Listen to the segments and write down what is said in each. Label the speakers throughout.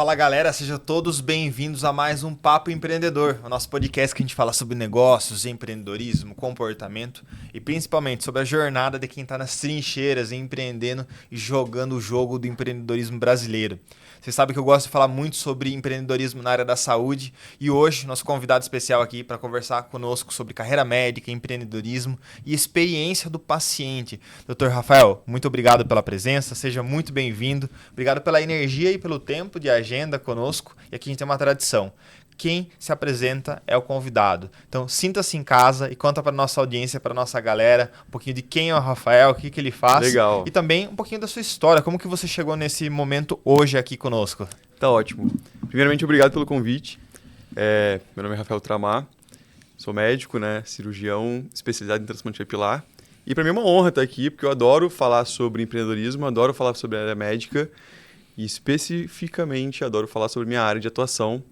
Speaker 1: Fala galera, sejam todos bem-vindos a mais um Papo Empreendedor, o nosso podcast que a gente fala sobre negócios, empreendedorismo, comportamento e principalmente sobre a jornada de quem está nas trincheiras, empreendendo e jogando o jogo do empreendedorismo brasileiro. Você sabe que eu gosto de falar muito sobre empreendedorismo na área da saúde e hoje nosso convidado especial aqui para conversar conosco sobre carreira médica, empreendedorismo e experiência do paciente. Dr. Rafael, muito obrigado pela presença, seja muito bem-vindo. Obrigado pela energia e pelo tempo de agenda conosco. E aqui a gente tem uma tradição. Quem se apresenta é o convidado. Então, sinta-se em casa e conta para nossa audiência, para nossa galera, um pouquinho de quem é o Rafael, o que ele faz.
Speaker 2: Legal.
Speaker 1: E também um pouquinho da sua história, como que você chegou nesse momento hoje aqui conosco.
Speaker 2: Tá ótimo. Primeiramente, obrigado pelo convite. Meu nome é Rafael Tramar, sou médico, né, cirurgião especializado em transplante capilar. E para mim é uma honra estar aqui, porque eu adoro falar sobre empreendedorismo, adoro falar sobre a área médica e especificamente adoro falar sobre minha área de atuação,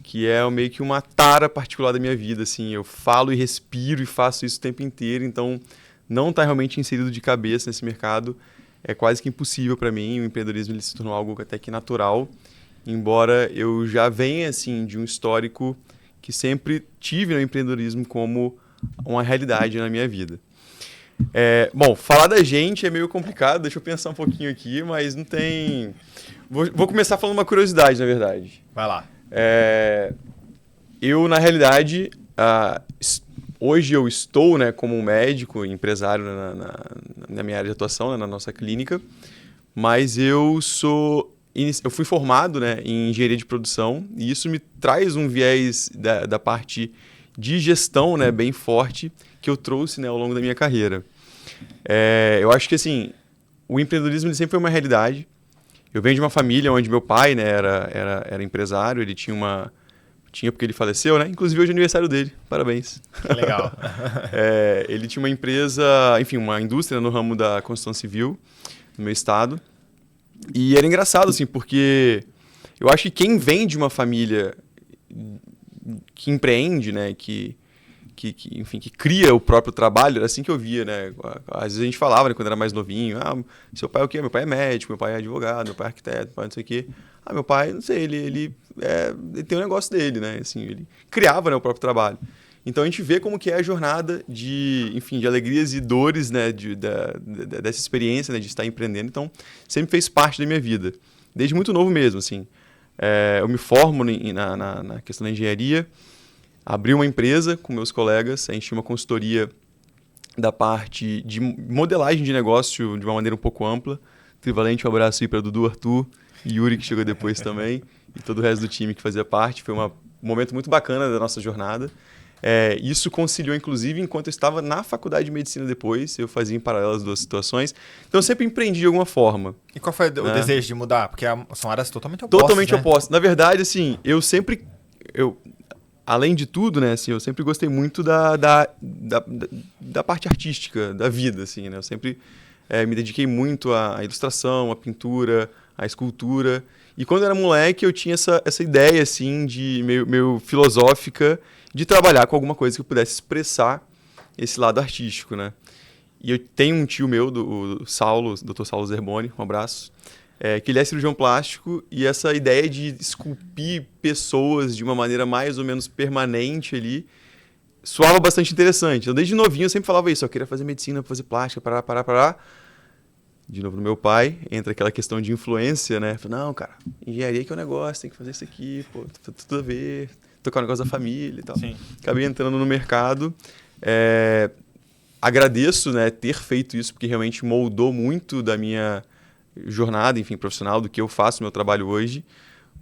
Speaker 2: que é meio que uma tara particular da minha vida, assim, eu falo e respiro e faço isso o tempo inteiro, então não estar realmente inserido de cabeça nesse mercado é quase que impossível para mim. O empreendedorismo ele se tornou algo até que natural, embora eu já venha assim de um histórico que sempre tive no empreendedorismo como uma realidade na minha vida. Bom, falar da gente é meio complicado, deixa eu pensar um pouquinho aqui, mas não tem... Vou começar falando uma curiosidade, na verdade.
Speaker 1: Vai lá.
Speaker 2: Eu, na realidade, hoje eu estou, né, como um médico, empresário na minha área de atuação, né, na nossa clínica, mas eu fui formado, né, em engenharia de produção e isso me traz um viés da parte de gestão, né, bem forte que eu trouxe, né, ao longo da minha carreira. Eu acho que assim, o empreendedorismo ele sempre foi uma realidade. Eu venho de uma família onde meu pai, né, era empresário, ele tinha porque ele faleceu, né? Inclusive hoje é aniversário dele, parabéns.
Speaker 1: Que legal.
Speaker 2: Ele tinha uma empresa, enfim, uma indústria no ramo da construção civil no meu estado. E era engraçado, assim, porque eu acho que quem vem de uma família que empreende, né, enfim, que cria o próprio trabalho, era assim que eu via, né? Às vezes a gente falava, né, quando era mais novinho, seu pai é o quê? Meu pai é médico, meu pai é advogado, meu pai é arquiteto, meu pai não sei o quê. Meu pai, não sei, ele tem um negócio dele, né? Assim, ele criava, né, o próprio trabalho. Então a gente vê como que é a jornada enfim, de alegrias e dores, né, dessa experiência, né, de estar empreendendo. Então sempre fez parte da minha vida, desde muito novo mesmo, assim. Eu me formo na questão da engenharia, abri uma empresa com meus colegas, a gente tinha uma consultoria da parte de modelagem de negócio de uma maneira um pouco ampla. Trivalente, um abraço aí para Dudu, Arthur e Yuri, que chegou depois também, e todo o resto do time que fazia parte. Foi um momento muito bacana da nossa jornada. Isso conciliou, inclusive, enquanto eu estava na faculdade de medicina depois, eu fazia em paralelo as duas situações. Então, eu sempre empreendi de alguma forma.
Speaker 1: E qual foi o desejo de mudar? Porque são áreas totalmente opostas,
Speaker 2: Totalmente
Speaker 1: né?
Speaker 2: opostas. Na verdade, assim, além de tudo, né, assim, eu sempre gostei muito da parte artística da vida, assim, né? Eu sempre me dediquei muito à ilustração, à pintura, à escultura. E quando eu era moleque, eu tinha essa ideia, assim, de meio filosófica, de trabalhar com alguma coisa que eu pudesse expressar esse lado artístico, né? E eu tenho um tio meu, o Saulo, Dr. Saulo Zerboni, um abraço, que ele é cirurgião plástico, e essa ideia de esculpir pessoas de uma maneira mais ou menos permanente ali soava bastante interessante. Eu, desde novinho, eu sempre falava isso, eu queria fazer medicina, fazer plástica, parar. De novo, no meu pai, entra aquela questão de influência, né? Falei, não, cara, engenharia que é o negócio, tem que fazer isso aqui, pô, tem tudo a ver, tocar o negócio da família e tal.
Speaker 1: Sim.
Speaker 2: Acabei entrando no mercado. Agradeço, né, ter feito isso, porque realmente moldou muito da minha jornada, enfim, profissional, do que eu faço no meu trabalho hoje,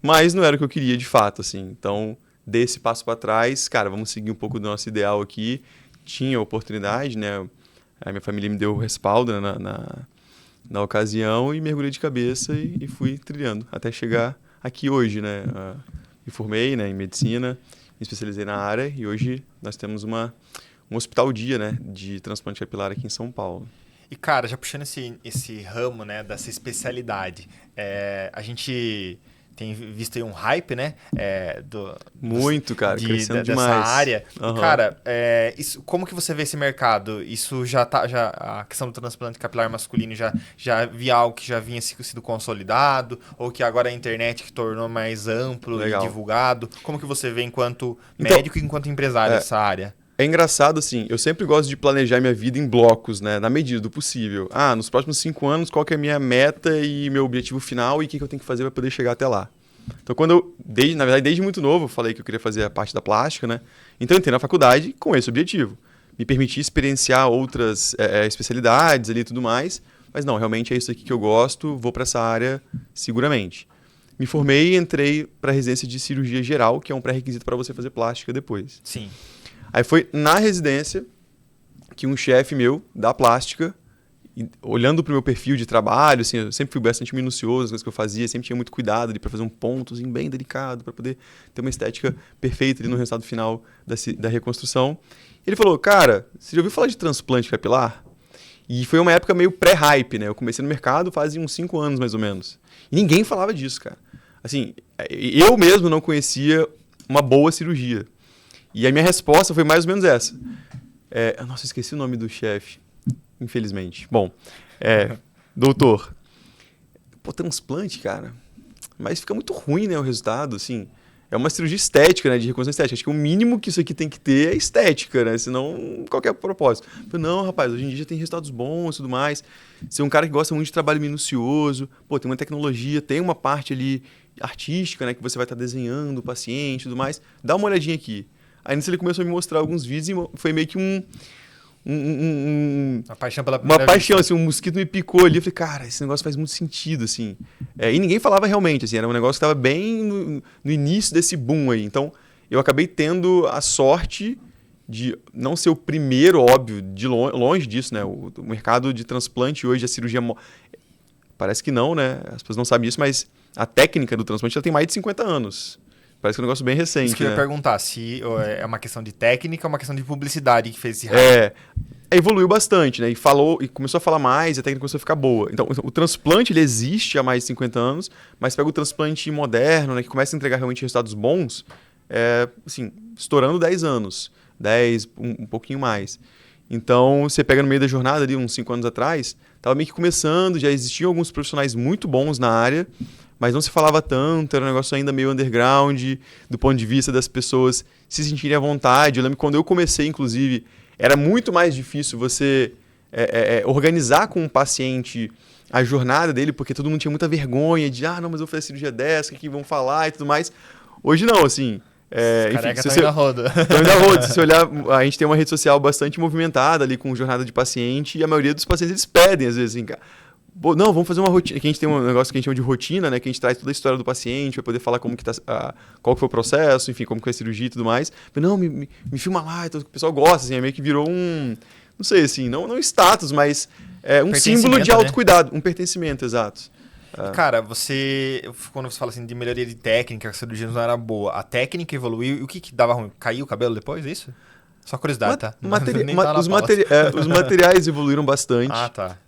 Speaker 2: mas não era o que eu queria de fato, assim. Então, dei esse passo para trás, cara, vamos seguir um pouco do nosso ideal aqui. Tinha oportunidade, né? A minha família me deu o respaldo, né, na ocasião, e mergulhei de cabeça e fui trilhando até chegar aqui hoje, né? Me formei, né, em medicina, me especializei na área e hoje nós temos um hospital dia, né, de transplante capilar aqui em São Paulo.
Speaker 1: E, cara, já puxando esse ramo, né, dessa especialidade, a gente tem visto aí um hype, né?
Speaker 2: Muito, cara, crescendo
Speaker 1: dessa
Speaker 2: demais.
Speaker 1: área. E, cara, como que você vê esse mercado? Isso a questão do transplante capilar masculino já havia algo que já vinha sido consolidado? Ou que agora a internet que tornou mais amplo e divulgado? Como que você vê enquanto médico e enquanto empresário dessa área?
Speaker 2: É engraçado, assim, eu sempre gosto de planejar minha vida em blocos, né? Na medida do possível. Nos próximos 5 anos, qual que é a minha meta e meu objetivo final e o que eu tenho que fazer para poder chegar até lá. Então, na verdade, desde muito novo, eu falei que eu queria fazer a parte da plástica, né? Então, eu entrei na faculdade com esse objetivo. Me permitir experienciar outras especialidades ali e tudo mais. Mas não, realmente é isso aqui que eu gosto, vou para essa área seguramente. Me formei e entrei para a residência de cirurgia geral, que é um pré-requisito para você fazer plástica depois.
Speaker 1: Sim.
Speaker 2: Aí foi na residência que um chefe meu da plástica, olhando para o meu perfil de trabalho, assim, eu sempre fui bastante minucioso nas coisas que eu fazia, sempre tinha muito cuidado ali para fazer um pontozinho bem delicado, para poder ter uma estética perfeita ali no resultado final da reconstrução. Ele falou, cara, você já ouviu falar de transplante capilar? E foi uma época meio pré-hype, né? Eu comecei no mercado fazia uns 5 anos, mais ou menos. E ninguém falava disso, cara. Assim, eu mesmo não conhecia uma boa cirurgia. E a minha resposta foi mais ou menos essa. Nossa, esqueci o nome do chefe, infelizmente. Bom, doutor, transplante, cara, mas fica muito ruim, né, o resultado, assim. É uma cirurgia estética, né, de reconstrução estética. Acho que o mínimo que isso aqui tem que ter é estética, né, senão qualquer propósito. Eu falei, não, rapaz, hoje em dia já tem resultados bons e tudo mais. Você é um cara que gosta muito de trabalho minucioso, tem uma tecnologia, tem uma parte ali artística, né, que você vai estar desenhando o paciente e tudo mais. Dá uma olhadinha aqui. Aí nisso ele começou a me mostrar alguns vídeos e foi meio que
Speaker 1: uma paixão pela primeira
Speaker 2: Uma paixão, assim, um mosquito me picou ali. Eu falei, cara, esse negócio faz muito sentido, assim. E ninguém falava realmente, assim, era um negócio que estava bem no início desse boom aí. Então, eu acabei tendo a sorte de não ser o primeiro, óbvio, de longe disso, né? O mercado de transplante hoje, a cirurgia... Parece que não, né? As pessoas não sabem disso, mas a técnica do transplante ela tem mais de 50 anos. Parece que é um negócio bem recente.
Speaker 1: Isso que eu ia perguntar, se é uma questão de técnica ou uma questão de publicidade que fez esse hype.
Speaker 2: Evoluiu bastante, né? E começou a falar mais, e a técnica começou a ficar boa. Então, o transplante ele existe há mais de 50 anos, mas pega o transplante moderno, né, que começa a entregar realmente resultados bons, assim, estourando 10 anos. 10, um pouquinho mais. Então, você pega no meio da jornada ali, uns 5 anos atrás, estava meio que começando, já existiam alguns profissionais muito bons na área, mas não se falava tanto, era um negócio ainda meio underground, do ponto de vista das pessoas se sentirem à vontade. Eu lembro que quando eu comecei, inclusive, era muito mais difícil você organizar com um paciente a jornada dele, porque todo mundo tinha muita vergonha de, não, mas eu vou fazer cirurgia dessa, o que vão falar e tudo mais. Hoje não, assim...
Speaker 1: Careca tá indo à roda.
Speaker 2: Se você olhar, a gente tem uma rede social bastante movimentada ali com jornada de paciente, e a maioria dos pacientes eles pedem, às vezes, assim, cara, não, vamos fazer uma rotina, que a gente tem um negócio que a gente chama de rotina, né, que a gente traz toda a história do paciente, para poder falar como que tá, qual que foi o processo, enfim, como que foi a cirurgia e tudo mais. Não, me filma lá, então, o pessoal gosta, assim, meio que virou não sei, assim, não status, mas um símbolo de autocuidado, né? Um pertencimento, exato.
Speaker 1: Cara, quando você fala assim de melhoria de técnica, a cirurgia não era boa, a técnica evoluiu, e o que dava ruim? Caiu o cabelo depois, é isso? Só curiosidade, tá?
Speaker 2: Os materiais evoluíram bastante.
Speaker 1: Tá.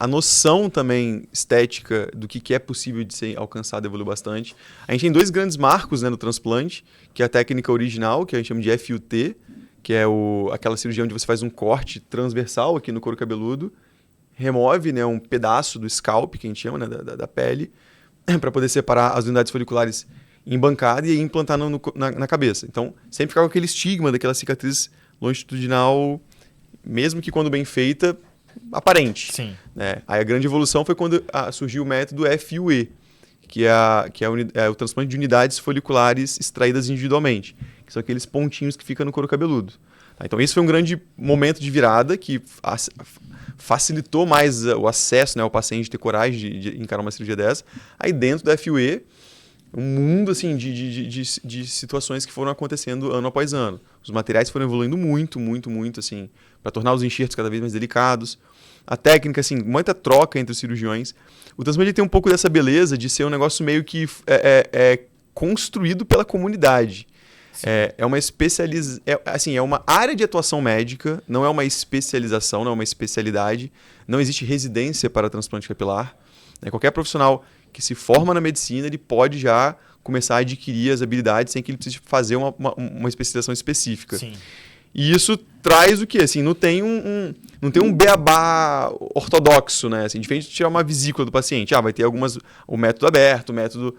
Speaker 2: A noção também estética do que é possível de ser alcançado evoluiu bastante. A gente tem 2 grandes marcos, né, no transplante, que é a técnica original, que a gente chama de FUT, que é aquela cirurgia onde você faz um corte transversal aqui no couro cabeludo, remove, né, um pedaço do scalp, que a gente chama, né, da pele, para poder separar as unidades foliculares em bancada e implantar na cabeça. Então, sempre ficava aquele estigma daquela cicatriz longitudinal, mesmo que quando bem feita, aparente.
Speaker 1: Sim.
Speaker 2: Né? Aí a grande evolução foi quando surgiu o método FUE, que é o transplante de unidades foliculares extraídas individualmente, que são aqueles pontinhos que ficam no couro cabeludo. Então, esse foi um grande momento de virada que facilitou mais o acesso, né, ao paciente ter coragem de encarar uma cirurgia dessa. Aí, dentro da FUE, um mundo assim, de situações que foram acontecendo ano após ano. Os materiais foram evoluindo muito, muito, muito, assim, para tornar os enxertos cada vez mais delicados. A técnica, assim, muita troca entre os cirurgiões. O transplante tem um pouco dessa beleza de ser um negócio meio que construído pela comunidade. É uma assim, é uma área de atuação médica, não é uma especialização, não é uma especialidade. Não existe residência para transplante capilar. Qualquer profissional que se forma na medicina, ele pode já começar a adquirir as habilidades sem que ele precise fazer uma especialização específica.
Speaker 1: Sim.
Speaker 2: E isso traz o quê? Assim, não tem um beabá ortodoxo, né? Assim, diferente de tirar uma vesícula do paciente. Vai ter o método aberto, o método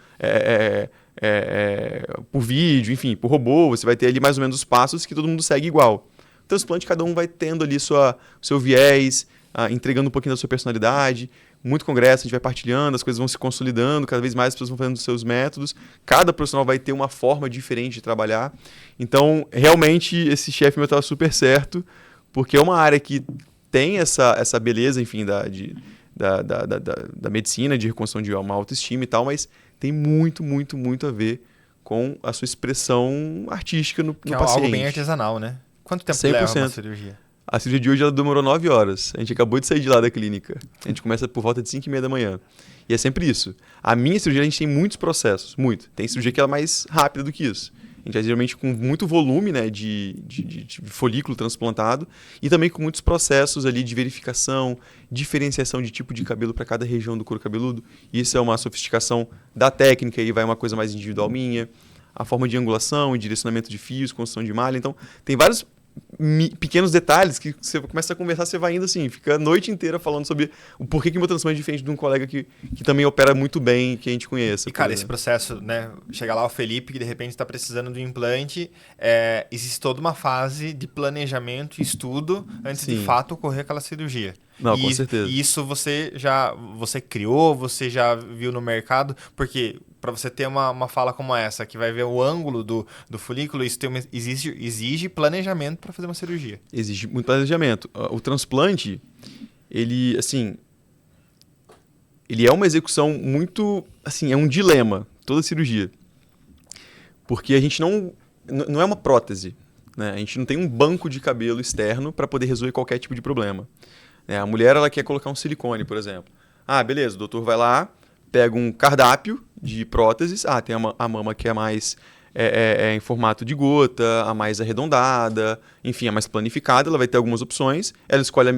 Speaker 2: por vídeo, enfim, por robô. Você vai ter ali mais ou menos os passos que todo mundo segue igual. O transplante, cada um vai tendo ali seu viés, entregando um pouquinho da sua personalidade. Muito congresso, a gente vai partilhando, as coisas vão se consolidando, cada vez mais as pessoas vão fazendo os seus métodos. Cada profissional vai ter uma forma diferente de trabalhar. Então, realmente, esse chefe meu estava super certo, porque é uma área que tem essa beleza, enfim, da medicina, de reconstrução de uma autoestima e tal, mas tem muito, muito, muito a ver com a sua expressão artística no paciente.
Speaker 1: É algo bem artesanal, né? Quanto tempo
Speaker 2: 100%.
Speaker 1: leva uma cirurgia?
Speaker 2: A cirurgia de hoje ela demorou 9 horas. A gente acabou de sair de lá da clínica. A gente começa por volta de 5h30 da manhã. E é sempre isso. A minha cirurgia, a gente tem muitos processos. Muito. Tem cirurgia que é mais rápida do que isso. A gente é geralmente com muito volume, né, de folículo transplantado e também com muitos processos ali de verificação, diferenciação de tipo de cabelo para cada região do couro cabeludo. Isso é uma sofisticação da técnica e vai uma coisa mais individual minha. A forma de angulação e direcionamento de fios, construção de malha. Então, tem vários pequenos detalhes que você começa a conversar, você vai indo assim, fica a noite inteira falando sobre o porquê que o meu transplante é diferente de um colega que também opera muito bem, que a gente conheça.
Speaker 1: E, cara, esse processo, né? Chega lá o Felipe, que de repente está precisando do implante, existe toda uma fase de planejamento e estudo antes de fato ocorrer aquela cirurgia.
Speaker 2: Não, com certeza.
Speaker 1: E isso você criou, você já viu no mercado, porque para você ter uma fala como essa, que vai ver o ângulo do folículo, isso exige planejamento para fazer uma cirurgia.
Speaker 2: Exige muito planejamento. O transplante, ele é uma execução muito, assim, é um dilema, toda cirurgia. Porque a gente não é uma prótese, né? A gente não tem um banco de cabelo externo para poder resolver qualquer tipo de problema. A mulher, ela quer colocar um silicone, por exemplo. Beleza, o doutor vai lá, pega um cardápio de próteses. Tem a mama que é mais em formato de gota, a mais arredondada, enfim, a mais planificada. Ela vai ter algumas opções. Ela escolhe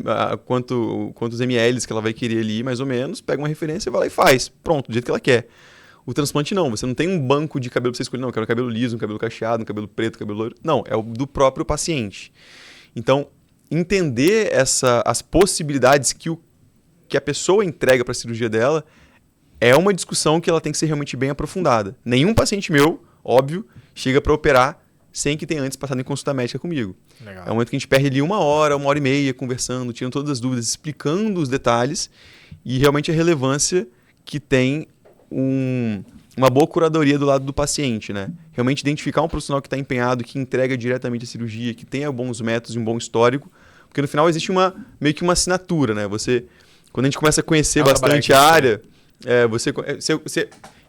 Speaker 2: quantos ml que ela vai querer ali, mais ou menos, pega uma referência e vai lá e faz. Pronto, do jeito que ela quer. O transplante não, você não tem um banco de cabelo para você escolher. Não, eu quero um cabelo liso, um cabelo cacheado, um cabelo preto, um cabelo loiro. Não, é o do próprio paciente. Então, entender as possibilidades que a pessoa entrega para a cirurgia dela é uma discussão que ela tem que ser realmente bem aprofundada. Nenhum paciente meu, óbvio, chega para operar sem que tenha antes passado em consulta médica comigo.
Speaker 1: Legal.
Speaker 2: É um momento que a gente perde ali 1 hora e meia conversando, tirando todas as dúvidas, explicando os detalhes e realmente a relevância que tem uma boa curadoria do lado do paciente, né? Realmente identificar um profissional que está empenhado, que entrega diretamente a cirurgia, que tenha bons métodos e um bom histórico, porque no final existe meio que uma assinatura, né? Quando a gente começa a conhecer bastante a área,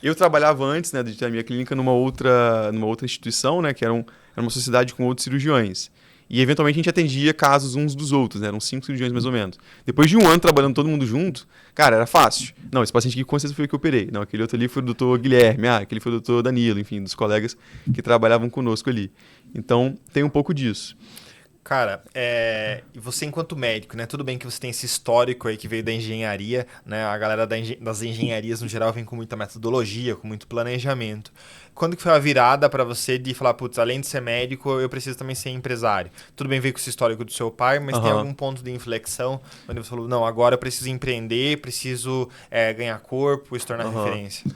Speaker 2: eu trabalhava antes, né, de ter a minha clínica numa outra instituição, né, que era uma sociedade com outros cirurgiões. E, eventualmente, a gente atendia casos uns dos outros, né? Eram 5 cirurgiões, mais ou menos. Depois de 1 ano trabalhando todo mundo junto, cara, era fácil. Não, esse paciente aqui com certeza foi o que eu operei. Não, aquele outro ali foi o doutor Guilherme. Aquele foi o doutor Danilo, enfim, dos colegas que trabalhavam conosco ali. Então, tem um pouco disso.
Speaker 1: Cara, e você enquanto médico, né? Tudo bem que você tem esse histórico aí que veio da engenharia, né? A galera das engenharias, no geral, vem com muita metodologia, com muito planejamento. Quando que foi a virada para você de falar, putz, além de ser médico, eu preciso também ser empresário? Tudo bem, veio com esse histórico do seu pai, mas tem algum ponto de inflexão onde você falou, não, agora eu preciso empreender, preciso ganhar corpo, se tornar referência?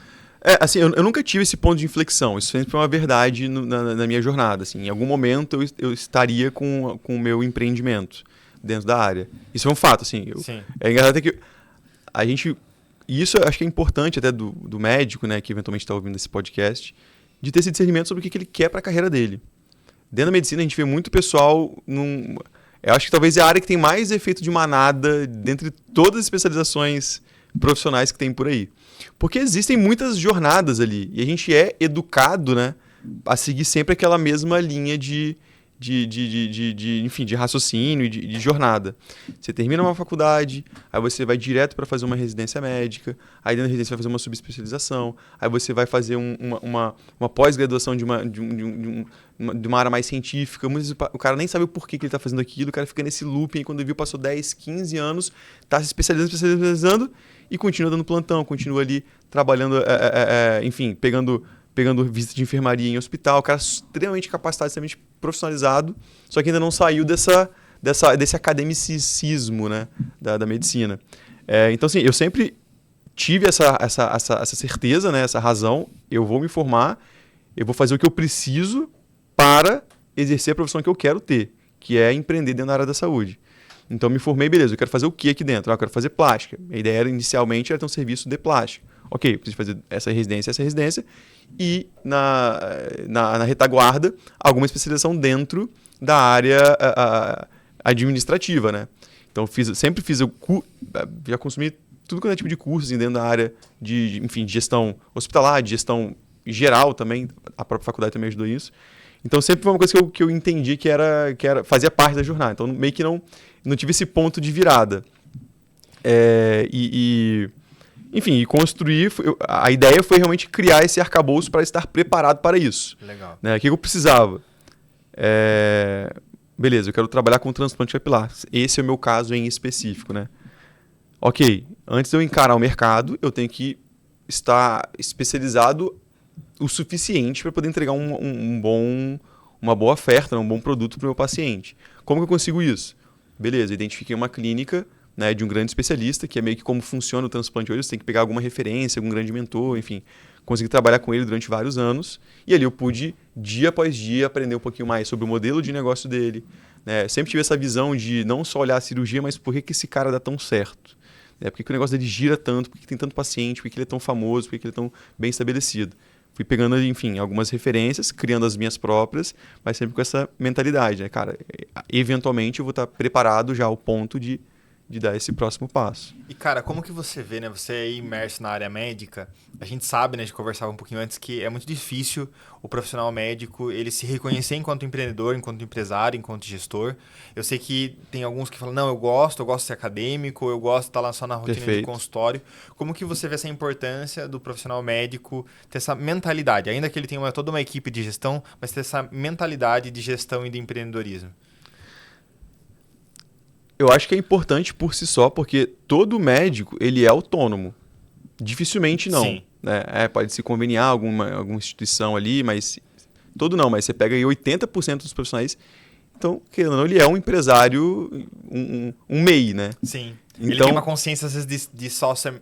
Speaker 2: Assim, eu nunca tive esse ponto de inflexão. Isso sempre foi uma verdade na minha jornada. Assim, em algum momento eu estaria com o meu empreendimento dentro da área. Isso é um fato. Assim, é engraçado que a gente... E isso eu acho que é importante até do médico, né, que eventualmente está ouvindo esse podcast, de ter esse discernimento sobre o que ele quer para a carreira dele. Dentro da medicina, a gente vê muito pessoal... Eu acho que talvez é a área que tem mais efeito de manada dentre todas as especializações profissionais que tem por aí. Porque existem muitas jornadas ali. E a gente é educado, né, a seguir sempre aquela mesma linha de enfim, de raciocínio e de jornada. Você termina uma faculdade, aí você vai direto para fazer uma residência médica, aí dentro da residência você vai fazer uma subespecialização, aí você vai fazer uma pós-graduação de uma área mais científica. Muitas vezes o cara nem sabe o porquê que ele está fazendo aquilo, o cara fica nesse looping, aí quando ele viu, passou 10, 15 anos, está se especializando e continua dando plantão, continua ali trabalhando, enfim, pegando visita de enfermaria em hospital, o cara extremamente capacitado, extremamente profissionalizado, só que ainda não saiu desse academicismo, né, da medicina. Então, assim, eu sempre tive essa certeza, né, essa razão, eu vou me formar, eu vou fazer o que eu preciso para exercer a profissão que eu quero ter, que é empreender dentro da área da saúde. Então, me formei, beleza, eu quero fazer o que aqui dentro? Eu quero fazer plástica. A ideia inicialmente era ter um serviço de plástica. Ok, eu preciso fazer essa residência, e na retaguarda, alguma especialização dentro da área administrativa, né? Então, sempre fiz, já consumi tudo quanto é tipo de cursos dentro da área enfim, de gestão hospitalar, de gestão geral também, a própria faculdade também ajudou isso. Então, sempre foi uma coisa que eu entendi que fazia parte da jornada. Então, meio que não tive esse ponto de virada. Enfim, e construir, a ideia foi realmente criar esse arcabouço para estar preparado para isso.
Speaker 1: Legal.
Speaker 2: Né? O que eu precisava? Beleza, eu quero trabalhar com transplante capilar. Esse é o meu caso em específico, né? Ok, antes de eu encarar o mercado, eu tenho que estar especializado o suficiente para poder entregar uma boa oferta, um bom produto para o meu paciente. Como que eu consigo isso? Beleza, identifiquei uma clínica, né, de um grande especialista, que é meio que como funciona o transplante hoje. Você tem que pegar alguma referência, algum grande mentor, enfim. Consegui trabalhar com ele durante vários anos. E ali eu pude, dia após dia, aprender um pouquinho mais sobre o modelo de negócio dele. Né? Sempre tive essa visão de não só olhar a cirurgia, mas por que esse cara dá tão certo? Né? Por que o negócio dele gira tanto? Por que tem tanto paciente? Por que ele é tão famoso? Por que ele é tão bem estabelecido? Fui pegando, enfim, algumas referências, criando as minhas próprias, mas sempre com essa mentalidade, né? Cara, eventualmente eu vou estar preparado já ao ponto de dar esse próximo passo.
Speaker 1: E, cara, como que você vê, né? Você é imerso na área médica, a gente sabe, né? A gente conversava um pouquinho antes que é muito difícil o profissional médico, ele se reconhecer enquanto empreendedor, enquanto empresário, enquanto gestor. Eu sei que tem alguns que falam, não, eu gosto de ser acadêmico, eu gosto de estar lá só na rotina de consultório. Como que você vê essa importância do profissional médico ter essa mentalidade, ainda que ele tenha toda uma equipe de gestão, mas ter essa mentalidade de gestão e de empreendedorismo?
Speaker 2: Eu acho que é importante por si só, porque todo médico ele é autônomo. Dificilmente não.
Speaker 1: Sim.
Speaker 2: Né? Pode se conveniar alguma instituição ali, mas todo não. Mas você pega aí 80% dos profissionais. Então, querendo ou não, ele é um empresário, um MEI, né?
Speaker 1: Sim.
Speaker 2: Então,
Speaker 1: ele tem uma consciência, às vezes, de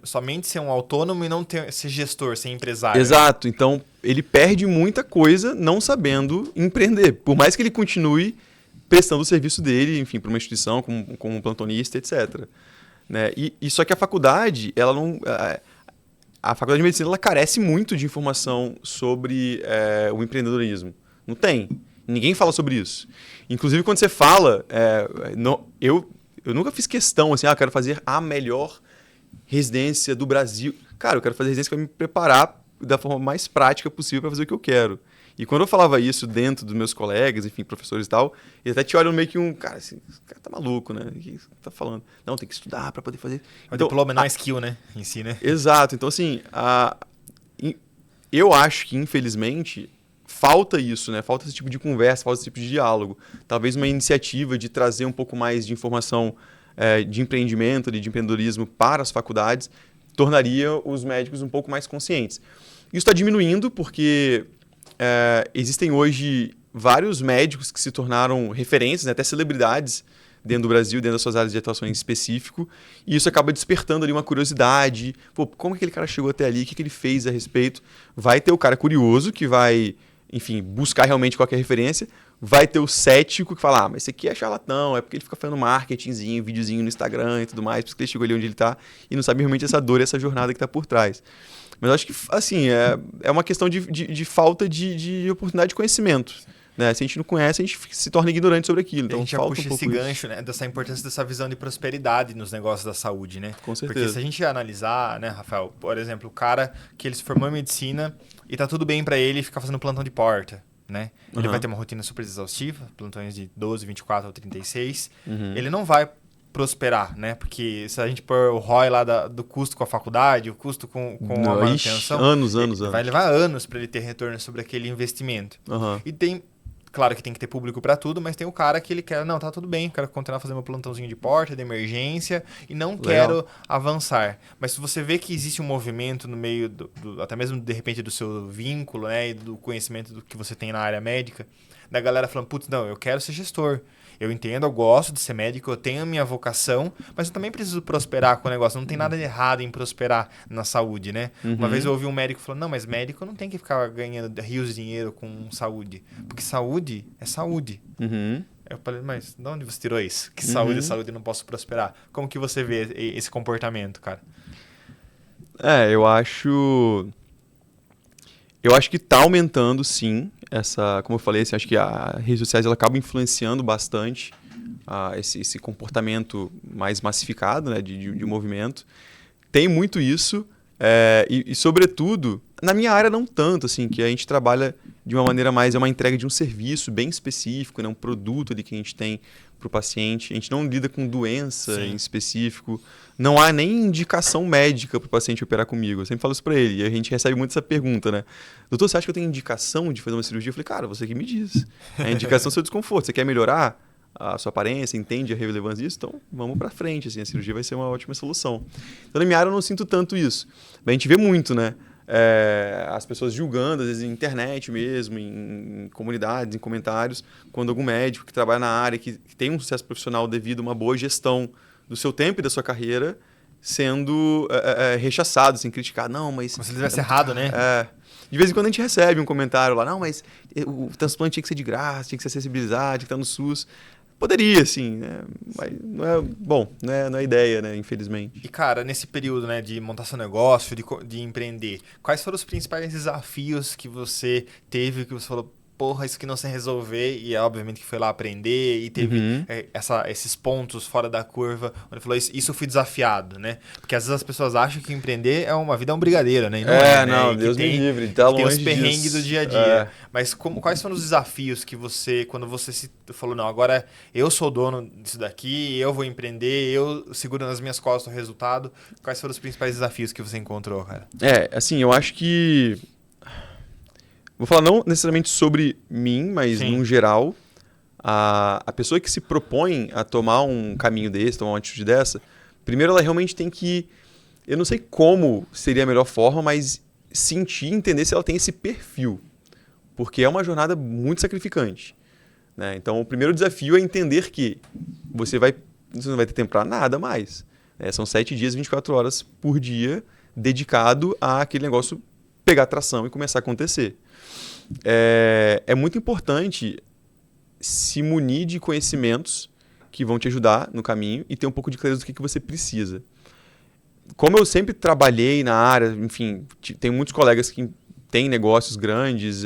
Speaker 1: somente ser um autônomo e não ser gestor, ser empresário.
Speaker 2: Exato. Né? Então, ele perde muita coisa não sabendo empreender. Por mais que ele continue prestando o serviço dele, enfim, para uma instituição, como um plantonista, etc. Né? E só que a faculdade, ela não... A faculdade de medicina, ela carece muito de informação sobre o empreendedorismo. Não tem. Ninguém fala sobre isso. Inclusive, quando você fala... eu nunca fiz questão, assim, quero fazer a melhor residência do Brasil. Cara, eu quero fazer residência para me preparar da forma mais prática possível para fazer o que eu quero. E quando eu falava isso dentro dos meus colegas, enfim, professores e tal, eles até te olham meio que cara, esse cara tá maluco, né? O que você tá falando? Não, tem que estudar para poder fazer.
Speaker 1: O diploma não é skill, né? Em si, né?
Speaker 2: Exato. Então, assim, eu acho que, infelizmente, falta isso, né? Falta esse tipo de conversa, falta esse tipo de diálogo. Talvez uma iniciativa de trazer um pouco mais de informação de empreendimento, de empreendedorismo para as faculdades, tornaria os médicos um pouco mais conscientes. Isso está diminuindo porque... existem hoje vários médicos que se tornaram referências, né, até celebridades dentro do Brasil, dentro das suas áreas de atuação em específico, e isso acaba despertando ali uma curiosidade. Pô, como aquele cara chegou até ali? O que ele fez a respeito? Vai ter o cara curioso que vai, enfim, buscar realmente qualquer referência. Vai ter o cético que fala, mas esse aqui é charlatão, é porque ele fica fazendo marketingzinho, videozinho no Instagram e tudo mais, porque ele chegou ali onde ele está e não sabe realmente essa dor, essa jornada que está por trás. Mas eu acho que, assim, é uma questão de falta de oportunidade de conhecimento. Né? Se a gente não conhece, a gente se torna ignorante sobre aquilo. Então,
Speaker 1: a gente já
Speaker 2: falta
Speaker 1: puxa esse gancho, né, dessa importância dessa visão de prosperidade nos negócios da saúde, né?
Speaker 2: Com certeza.
Speaker 1: Porque se a gente analisar, né, Rafael, por exemplo, o cara que ele se formou em medicina e tá tudo bem para ele ficar fazendo plantão de porta. né? Ele vai ter uma rotina super exaustiva, plantões de 12, 24 ou 36.
Speaker 2: Uhum.
Speaker 1: Ele não vai prosperar, né? Porque se a gente pôr o ROI lá do custo com a faculdade, o custo com a manutenção...
Speaker 2: anos.
Speaker 1: Vai levar anos para ele ter retorno sobre aquele investimento.
Speaker 2: Uhum.
Speaker 1: E tem... Claro que tem que ter público para tudo, mas tem o cara que ele quer... Não, tá tudo bem, quero continuar fazendo meu plantãozinho de porta, de emergência, e não quero avançar. Mas se você vê que existe um movimento no meio até mesmo, de repente, do seu vínculo, né? E do conhecimento do que você tem na área médica, da galera falando, putz, não, eu quero ser gestor. Eu entendo, eu gosto de ser médico, eu tenho a minha vocação, mas eu também preciso prosperar com o negócio. Não tem nada de errado em prosperar na saúde, né?
Speaker 2: Uhum.
Speaker 1: Uma vez eu ouvi um médico falando, não, mas médico não tem que ficar ganhando rios de dinheiro com saúde. Porque saúde é saúde.
Speaker 2: Uhum.
Speaker 1: Eu falei, mas de onde você tirou isso? Que saúde é saúde, eu não posso prosperar. Como que você vê esse comportamento, cara?
Speaker 2: Eu acho que tá aumentando, sim, como eu falei, assim, acho que as redes sociais ela acaba influenciando bastante esse comportamento mais massificado, né, de movimento. Tem muito isso, e sobretudo, na minha área não tanto, assim, que a gente trabalha de uma maneira mais, é uma entrega de um serviço bem específico, né, um produto ali que a gente tem para o paciente. A gente não lida com doença em específico. Não há nem indicação médica para o paciente operar comigo. Eu sempre falo isso para ele. E a gente recebe muito essa pergunta, né? Doutor, você acha que eu tenho indicação de fazer uma cirurgia? Eu falei, cara, você que me diz. É a indicação do seu desconforto. Você quer melhorar a sua aparência, entende a relevância disso? Então, vamos para frente. Assim, a cirurgia vai ser uma ótima solução. Então, na minha área, eu não sinto tanto isso. Mas a gente vê muito, né? As pessoas julgando, às vezes, em internet mesmo, em comunidades, em comentários, quando algum médico que trabalha na área, que tem um sucesso profissional devido a uma boa gestão do seu tempo e da sua carreira, sendo rechaçado, assim, criticado. Não, mas...
Speaker 1: Como se ele tivesse errado, né?
Speaker 2: De vez em quando a gente recebe um comentário lá, não, mas o transplante tinha que ser de graça, tinha que ser acessibilizado, tinha que estar no SUS. Poderia, sim, né? Mas não é bom, né? Não é ideia, né? Infelizmente.
Speaker 1: E, cara, nesse período, né, de montar seu negócio, de empreender, quais foram os principais desafios que você teve, que você falou, porra, isso que não sei resolver, e obviamente que foi lá aprender, e teve esses pontos fora da curva, onde falou, isso eu fui desafiado, né? Porque às vezes as pessoas acham que empreender a vida é um brigadeiro, né? E
Speaker 2: não,
Speaker 1: né?
Speaker 2: Deus me livre, tá longe
Speaker 1: tem os perrengues
Speaker 2: disso.
Speaker 1: do dia a dia. Mas quais foram os desafios que você, quando você se falou, não, agora eu sou o dono disso daqui, eu vou empreender, eu seguro nas minhas costas o resultado, quais foram os principais desafios que você encontrou, cara?
Speaker 2: Assim, eu acho que... Vou falar não necessariamente sobre mim, mas num geral, a pessoa que se propõe a tomar um caminho desse, tomar uma atitude dessa, primeiro ela realmente tem que, eu não sei como seria a melhor forma, mas sentir, entender se ela tem esse perfil, porque é uma jornada muito sacrificante, né? Então o primeiro desafio é entender que você não vai ter tempo para nada mais, né? São 7 dias, 24 horas por dia dedicado a aquele negócio pegar tração e começar a acontecer. É muito importante se munir de conhecimentos que vão te ajudar no caminho e ter um pouco de clareza do que você precisa. Como eu sempre trabalhei na área, enfim, tenho muitos colegas que têm negócios grandes,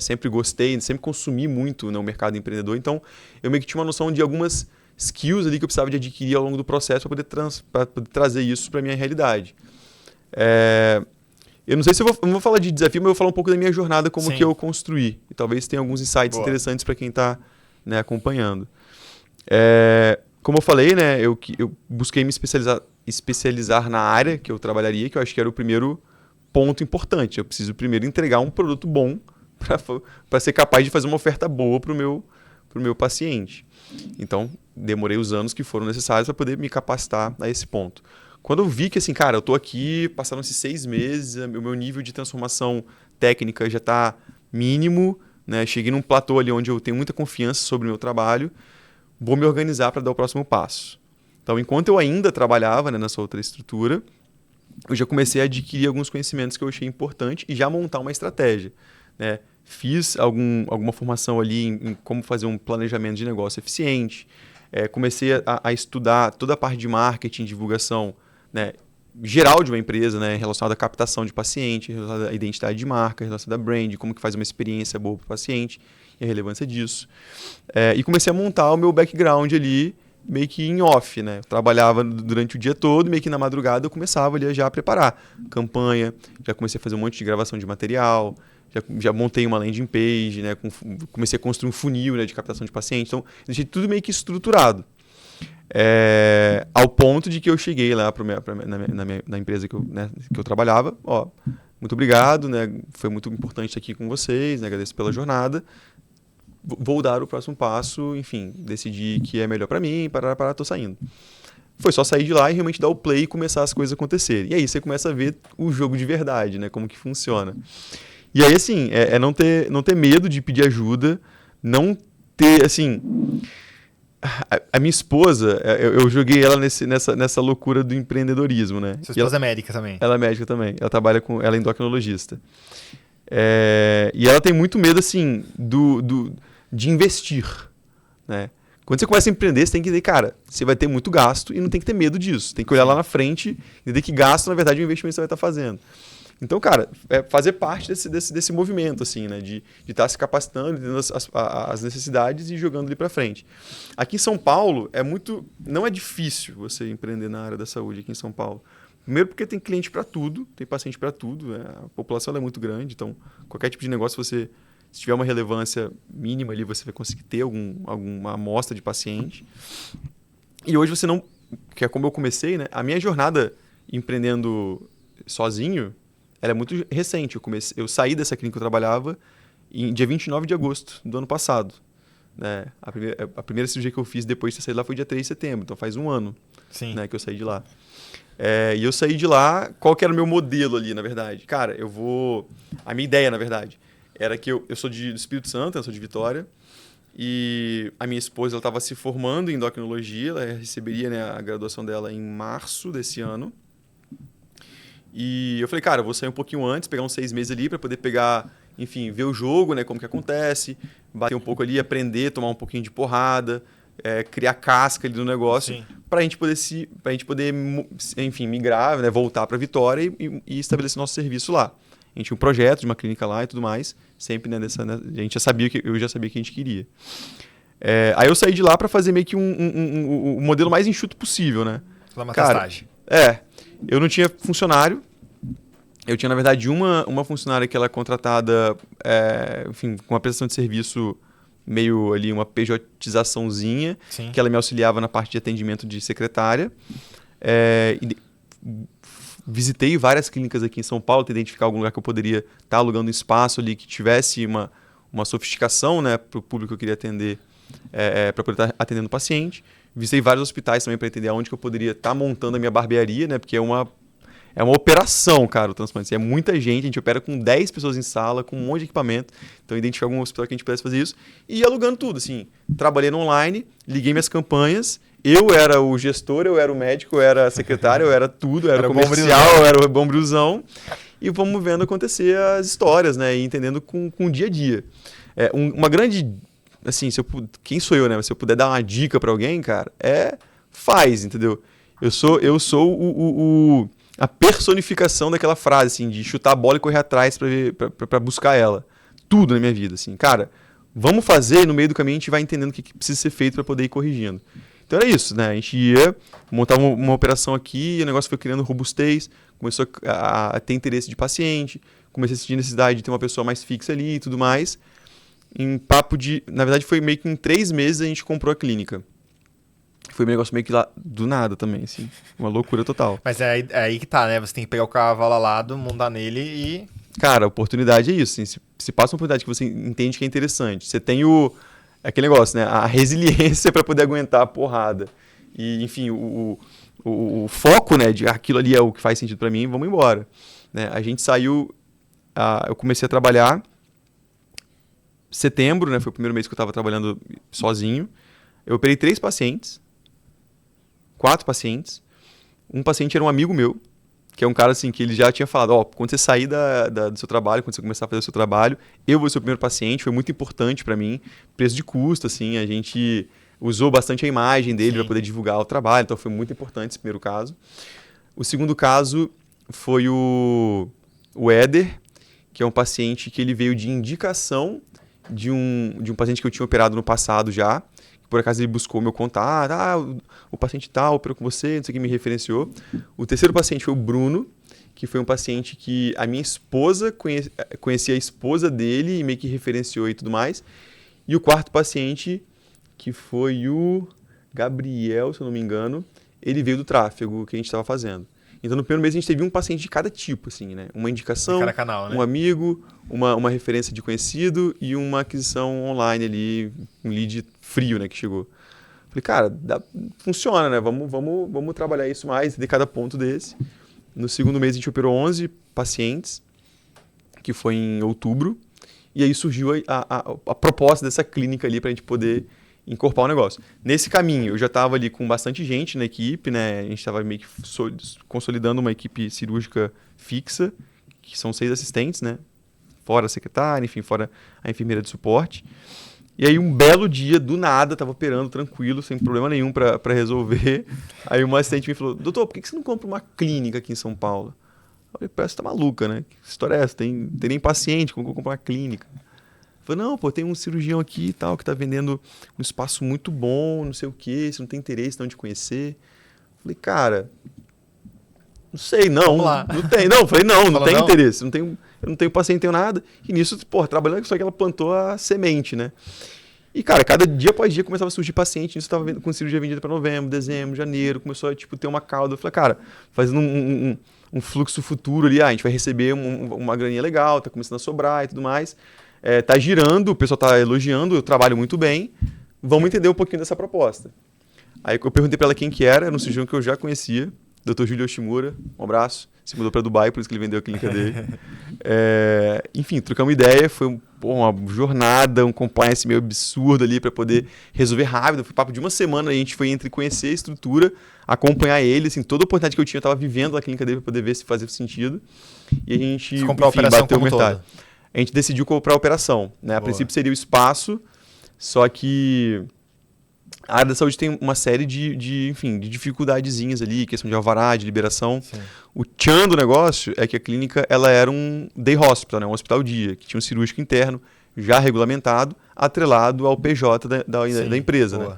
Speaker 2: sempre gostei, sempre consumi muito no mercado empreendedor, então eu meio que tinha uma noção de algumas skills ali que eu precisava de adquirir ao longo do processo para poder trazer isso para a minha realidade. Eu não sei se eu vou falar de desafio, mas eu vou falar um pouco da minha jornada, como que eu construí. E talvez tenha alguns insights interessantes para quem está, né, acompanhando. Como eu falei, né, eu busquei me especializar na área que eu trabalharia, que eu acho que era o primeiro ponto importante. Eu preciso primeiro entregar um produto bom para ser capaz de fazer uma oferta boa para o meu paciente. Então, demorei os anos que foram necessários para poder me capacitar a esse ponto. Quando eu vi que, assim, cara, eu tô aqui, passaram-se 6 meses, o meu nível de transformação técnica já está mínimo, né? Cheguei num platô ali onde eu tenho muita confiança sobre o meu trabalho, vou me organizar para dar o próximo passo. Então, enquanto eu ainda trabalhava, né, nessa outra estrutura, eu já comecei a adquirir alguns conhecimentos que eu achei importante e já montar uma estratégia, né? Fiz alguma formação ali em como fazer um planejamento de negócio eficiente, comecei a estudar toda a parte de marketing, divulgação, né, geral de uma empresa, né, relacionada à captação de paciente, relacionada à identidade de marca, relacionada a brand, como que faz uma experiência boa para o paciente e a relevância disso. E comecei a montar o meu background ali, meio que em off, né? Eu trabalhava durante o dia todo, meio que na madrugada eu começava ali já a preparar campanha, já comecei a fazer um monte de gravação de material, já montei uma landing page, né? Comecei a construir um funil, né, de captação de pacientes. Então, deixei tudo meio que estruturado. Ao ponto de que eu cheguei lá na empresa que eu trabalhava, ó, muito obrigado, né? Foi muito importante estar aqui com vocês, né? Agradeço pela jornada. Vou dar o próximo passo, enfim, decidi que é melhor para mim, tô saindo. Foi só sair de lá e realmente dar o play e começar as coisas a acontecerem. E aí você começa a ver o jogo de verdade, né? Como que funciona. E aí, assim, não ter medo de pedir ajuda, não ter, assim... A minha esposa, eu joguei ela nessa loucura do empreendedorismo, né?
Speaker 1: Sua esposa é médica também.
Speaker 2: Ela é médica também. Ela é endocrinologista. E ela tem muito medo, assim, de investir, né? Quando você começa a empreender, você tem que entender, cara, você vai ter muito gasto e não tem que ter medo disso. Tem que olhar lá na frente e entender que gasto, na verdade, é um investimento que você vai estar fazendo. Então, cara, fazer parte desse movimento, assim, né? De estar se capacitando, entendendo as necessidades e jogando ali para frente. Aqui em São Paulo, não é difícil você empreender na área da saúde aqui em São Paulo. Primeiro porque tem cliente para tudo, tem paciente para tudo. A população é muito grande, então qualquer tipo de negócio, se tiver uma relevância mínima ali, você vai conseguir ter alguma amostra de paciente. E hoje você não... Que é como eu comecei, né? A minha jornada empreendendo sozinho... Ela é muito recente. Eu saí dessa clínica que eu trabalhava em dia 29 de agosto do ano passado. Né? A primeira cirurgia que eu fiz depois de ter saído lá foi dia 3 de setembro. Então faz um ano, né, que eu saí de lá. E eu saí de lá... Qual que era o meu modelo ali, na verdade? Cara, a minha ideia, na verdade, era que eu sou do Espírito Santo, eu sou de Vitória. E a minha esposa estava se formando em endocrinologia. Ela receberia, né, a graduação dela em março desse ano. E eu falei, cara, eu vou sair um pouquinho antes, pegar uns 6 meses ali para poder pegar, enfim, ver o jogo, né, como que acontece, bater um pouco ali, aprender, tomar um pouquinho de porrada, criar casca ali do negócio, para a gente poder, enfim, migrar, né, voltar para Vitória e estabelecer nosso serviço lá. A gente tinha um projeto de uma clínica lá e tudo mais, sempre, né, eu já sabia que a gente queria. Aí eu saí de lá para fazer meio que um modelo mais enxuto possível, né?
Speaker 1: Uma testagem.
Speaker 2: Eu não tinha funcionário. Eu tinha, na verdade, uma funcionária que ela é contratada, enfim, com uma prestação de serviço meio ali, uma pejotizaçãozinha, que ela me auxiliava na parte de atendimento de secretária. Visitei várias clínicas aqui em São Paulo, para identificar algum lugar que eu poderia estar alugando um espaço ali que tivesse uma sofisticação, né, para o público que eu queria atender, para poder estar atendendo o paciente. Visitei vários hospitais também para entender aonde que eu poderia estar montando a minha barbearia, né? Porque é uma operação, cara, o transplante. É muita gente, a gente opera com 10 pessoas em sala, com um monte de equipamento. Então, identificar algum hospital que a gente pudesse fazer isso. E ia alugando tudo, assim. Trabalhei no online, liguei minhas campanhas. Eu era o gestor, eu era o médico, eu era a secretária, eu era tudo. Eu era o comercial, eu era o bombrilzão. E vamos vendo acontecer as histórias, né? E entendendo com o dia a dia. Uma grande... Assim, quem sou eu, né? Se eu puder dar uma dica pra alguém, cara, faz, entendeu? Eu sou a personificação daquela frase, assim, de chutar a bola e correr atrás pra buscar ela. Tudo na minha vida, assim. Cara, vamos fazer e no meio do caminho a gente vai entendendo o que precisa ser feito pra poder ir corrigindo. Então era isso, né? A gente ia montar uma operação aqui e o negócio foi criando robustez, começou a ter interesse de paciente, comecei a sentir necessidade de ter uma pessoa mais fixa ali e tudo mais. Na verdade foi meio que em 3 meses a gente comprou a clínica. Foi um negócio meio que lá do nada também, assim, uma loucura total.
Speaker 1: Mas é aí que tá, né? Você tem que pegar o cavalo alado, montar nele e...
Speaker 2: Cara, a oportunidade é isso, assim, se passa uma oportunidade que você entende que é interessante, você tem aquele negócio, né? A resiliência para poder aguentar a porrada. E, enfim, o foco, né? De aquilo ali é o que faz sentido para mim, vamos embora. Né? A gente saiu... eu comecei a trabalhar... Setembro, né? Foi o primeiro mês que eu estava trabalhando sozinho. Eu operei 4 pacientes. Um paciente era um amigo meu, que é um cara assim que ele já tinha falado, quando você sair do seu trabalho, quando você começar a fazer o seu trabalho, eu vou ser o primeiro paciente. Foi muito importante para mim. Preço de custo, assim, a gente usou bastante a imagem dele para poder divulgar o trabalho, então foi muito importante esse primeiro caso. O segundo caso foi o Éder, que é um paciente que ele veio de indicação de um paciente que eu tinha operado no passado já. por acaso ele buscou meu contato, o paciente tal operou com você, não sei o que, me referenciou. O terceiro paciente foi o Bruno, que foi um paciente que a minha esposa conhecia a esposa dele e meio que referenciou e tudo mais. E o quarto paciente, que foi o Gabriel, se eu não me engano, ele veio do tráfego que a gente estava fazendo. Então, no primeiro mês, a gente teve um paciente de cada tipo, assim, né? Uma indicação,
Speaker 1: cada canal, né?
Speaker 2: Um amigo, uma referência de conhecido e uma aquisição online ali, um lead frio, né, que chegou. Falei, cara, funciona, né? Vamos trabalhar isso mais, de cada ponto desse. No segundo mês, a gente operou 11 pacientes, que foi em outubro. E aí surgiu a proposta dessa clínica ali para a gente poder incorporar o negócio. Nesse caminho, eu já estava ali com bastante gente na equipe, né? A gente estava meio que consolidando uma equipe cirúrgica fixa, que são 6 assistentes, né? Fora a secretária, enfim, fora a enfermeira de suporte. E aí, um belo dia, do nada, estava operando tranquilo, sem problema nenhum para resolver. Aí uma assistente me falou, doutor, por que você não compra uma clínica aqui em São Paulo? Eu falei, você tá maluca, né? Que história é essa? Tem nem paciente, como que eu vou comprar uma clínica? Falei, não, pô, tem um cirurgião aqui e tal, que tá vendendo um espaço muito bom, não sei o quê, você não tem interesse não de conhecer. Falei, cara, não sei, não.
Speaker 1: Vamos lá.
Speaker 2: Não tem, não. Falei, não tem
Speaker 1: não?
Speaker 2: interesse. Eu não tenho paciente, não tenho nada. E nisso, pô, trabalhando com isso aqui, ela plantou a semente, né? E, cara, cada dia após dia começava a surgir paciente. Nisso eu tava com cirurgia vendida para novembro, dezembro, janeiro. Começou a, ter uma cauda. Eu falei, cara, fazendo um fluxo futuro ali, a gente vai receber uma graninha legal, tá começando a sobrar e tudo mais. Tá girando, o pessoal tá elogiando, eu trabalho muito bem. Vamos entender um pouquinho dessa proposta. Aí eu perguntei para ela quem que era um cirurgião que eu já conhecia, Dr. Júlio Yoshimura, um abraço. Se mudou para Dubai, por isso que ele vendeu a clínica dele. Enfim, trocamos ideia, foi uma jornada, um compliance meio absurdo ali para poder resolver rápido. Foi papo de uma semana, a gente foi entre conhecer a estrutura, acompanhar ele, assim, toda a oportunidade que eu tinha, eu estava vivendo a clínica dele para poder ver se fazia sentido. E a gente,
Speaker 1: enfim, bateu o mercado.
Speaker 2: A gente decidiu comprar a operação, né? A princípio seria o espaço, só que a área da saúde tem uma série de dificuldadezinhas ali, questão de alvará, de liberação.
Speaker 1: Sim.
Speaker 2: O tchan do negócio é que a clínica ela era um day hospital, né? Um hospital dia, que tinha um cirúrgico interno já regulamentado, atrelado ao PJ da empresa, né?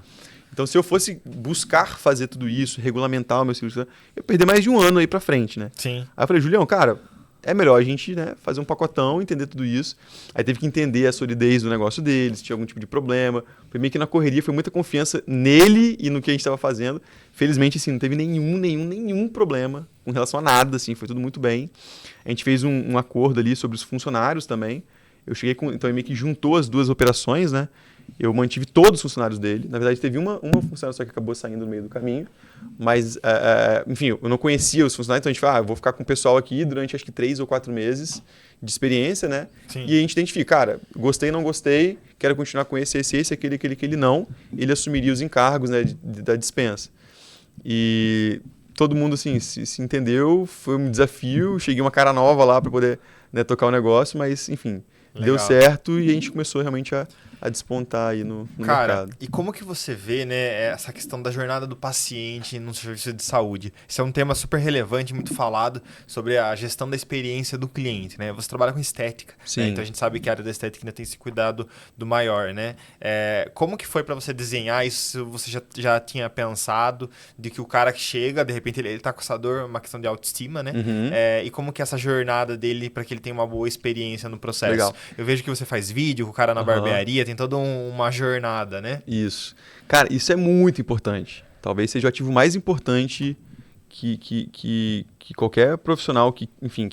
Speaker 2: Então, se eu fosse buscar fazer tudo isso, regulamentar o meu cirúrgico, eu ia perder mais de um ano aí pra frente, né?
Speaker 1: Sim.
Speaker 2: Aí eu falei, Julião, cara, é melhor a gente, né, fazer um pacotão, entender tudo isso. Aí teve que entender a solidez do negócio dele, se tinha algum tipo de problema. Foi meio que na correria, foi muita confiança nele e no que a gente estava fazendo. Felizmente, assim, não teve nenhum problema com relação a nada, assim, foi tudo muito bem. A gente fez um acordo ali sobre os funcionários também. Eu cheguei com... Então, ele meio que juntou as duas operações, né? Eu mantive todos os funcionários dele. Na verdade, teve uma funcionária só que acabou saindo no meio do caminho. Mas, enfim, eu não conhecia os funcionários. Então, a gente falou, eu vou ficar com o pessoal aqui durante, acho que 3 ou 4 meses de experiência, né?
Speaker 1: Sim.
Speaker 2: E a gente identifica, cara, gostei, não gostei, quero continuar com esse, aquele não. Ele assumiria os encargos, né, da dispensa. E todo mundo, assim, se entendeu. Foi um desafio. Cheguei uma cara nova lá para poder, né, tocar o negócio. Mas, enfim, deu certo e a gente começou realmente a despontar aí no mercado.
Speaker 1: E como que você vê, né, essa questão da jornada do paciente no serviço de saúde? Isso é um tema super relevante, muito falado, sobre a gestão da experiência do cliente, né? Você trabalha com estética, né? Então a gente sabe que a área da estética ainda tem esse cuidado do maior, né? Como que foi para você desenhar isso? Você já tinha pensado de que o cara que chega, de repente ele tá com essa dor, uma questão de autoestima, né?
Speaker 2: Uhum.
Speaker 1: E como que é essa jornada dele para que ele tenha uma boa experiência no processo?
Speaker 2: Legal.
Speaker 1: Eu vejo que você faz vídeo com o cara na barbearia, tem toda uma jornada, né?
Speaker 2: Isso. Cara, isso é muito importante. Talvez seja o ativo mais importante que qualquer profissional que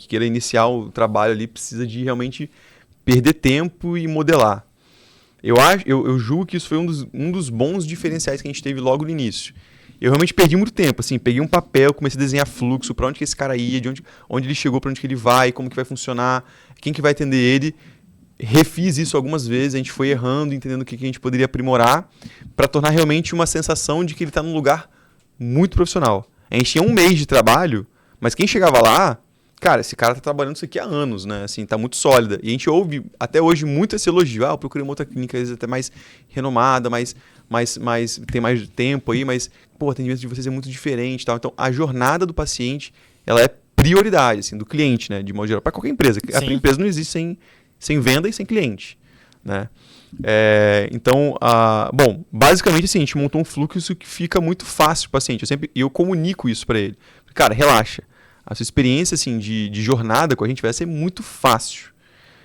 Speaker 2: queira iniciar o trabalho ali precisa de realmente perder tempo e modelar. Eu julgo que isso foi um dos bons diferenciais que a gente teve logo no início. Eu realmente perdi muito tempo, assim, peguei um papel, comecei a desenhar fluxo, para onde que esse cara ia, onde ele chegou, para onde que ele vai, como que vai funcionar, quem que vai atender ele. Refiz isso algumas vezes, a gente foi errando, entendendo o que a gente poderia aprimorar para tornar realmente uma sensação de que ele está num lugar muito profissional. A gente tinha um mês de trabalho, mas quem chegava lá, cara, esse cara está trabalhando isso aqui há anos, né? Assim, tá muito sólida. E a gente ouve até hoje muito esse elogio. Eu procurei uma outra clínica, às vezes até mais renomada, tem mais tempo aí, mas pô, o atendimento de vocês é muito diferente, tal. Então, a jornada do paciente, ela é prioridade, assim, do cliente, né? De modo geral, para qualquer empresa. A empresa não existe sem venda e sem cliente. né? Então, bom, basicamente assim, a gente montou um fluxo que fica muito fácil para o paciente. Eu comunico isso para ele. Cara, relaxa. A sua experiência assim, de jornada com a gente vai ser muito fácil.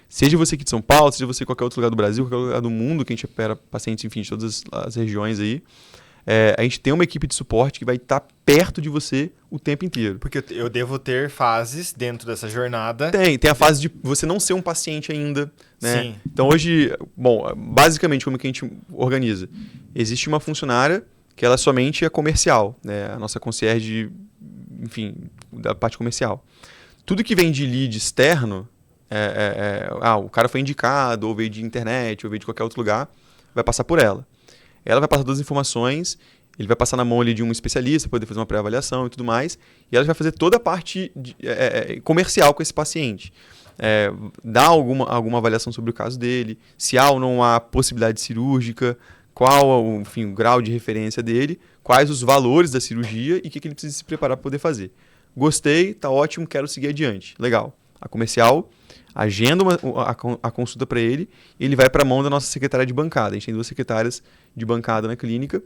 Speaker 2: Seja você aqui de São Paulo, seja você em qualquer outro lugar do Brasil, qualquer lugar do mundo que a gente opera pacientes, enfim, de todas as regiões aí. A gente tem uma equipe de suporte que vai estar perto de você o tempo inteiro.
Speaker 1: Porque eu devo ter fases dentro dessa jornada.
Speaker 2: Tem a fase de você não ser um paciente ainda, né?
Speaker 1: Sim.
Speaker 2: Então hoje, bom, basicamente como que a gente organiza? Existe uma funcionária que ela somente é comercial, né? A nossa concierge, enfim, da parte comercial. Tudo que vem de lead externo, o cara foi indicado, ou veio de internet, ou veio de qualquer outro lugar, vai passar por ela. Ela vai passar todas as informações, ele vai passar na mão ali de um especialista, poder fazer uma pré-avaliação e tudo mais, e ela vai fazer toda a parte comercial com esse paciente. Dar alguma avaliação sobre o caso dele, se há ou não há possibilidade cirúrgica, qual enfim, o grau de referência dele, quais os valores da cirurgia e o que ele precisa se preparar para poder fazer. Gostei, tá ótimo, quero seguir adiante. Legal. A comercial agenda a consulta para ele e ele vai para a mão da nossa secretária de bancada. A gente tem 2 secretárias de bancada na clínica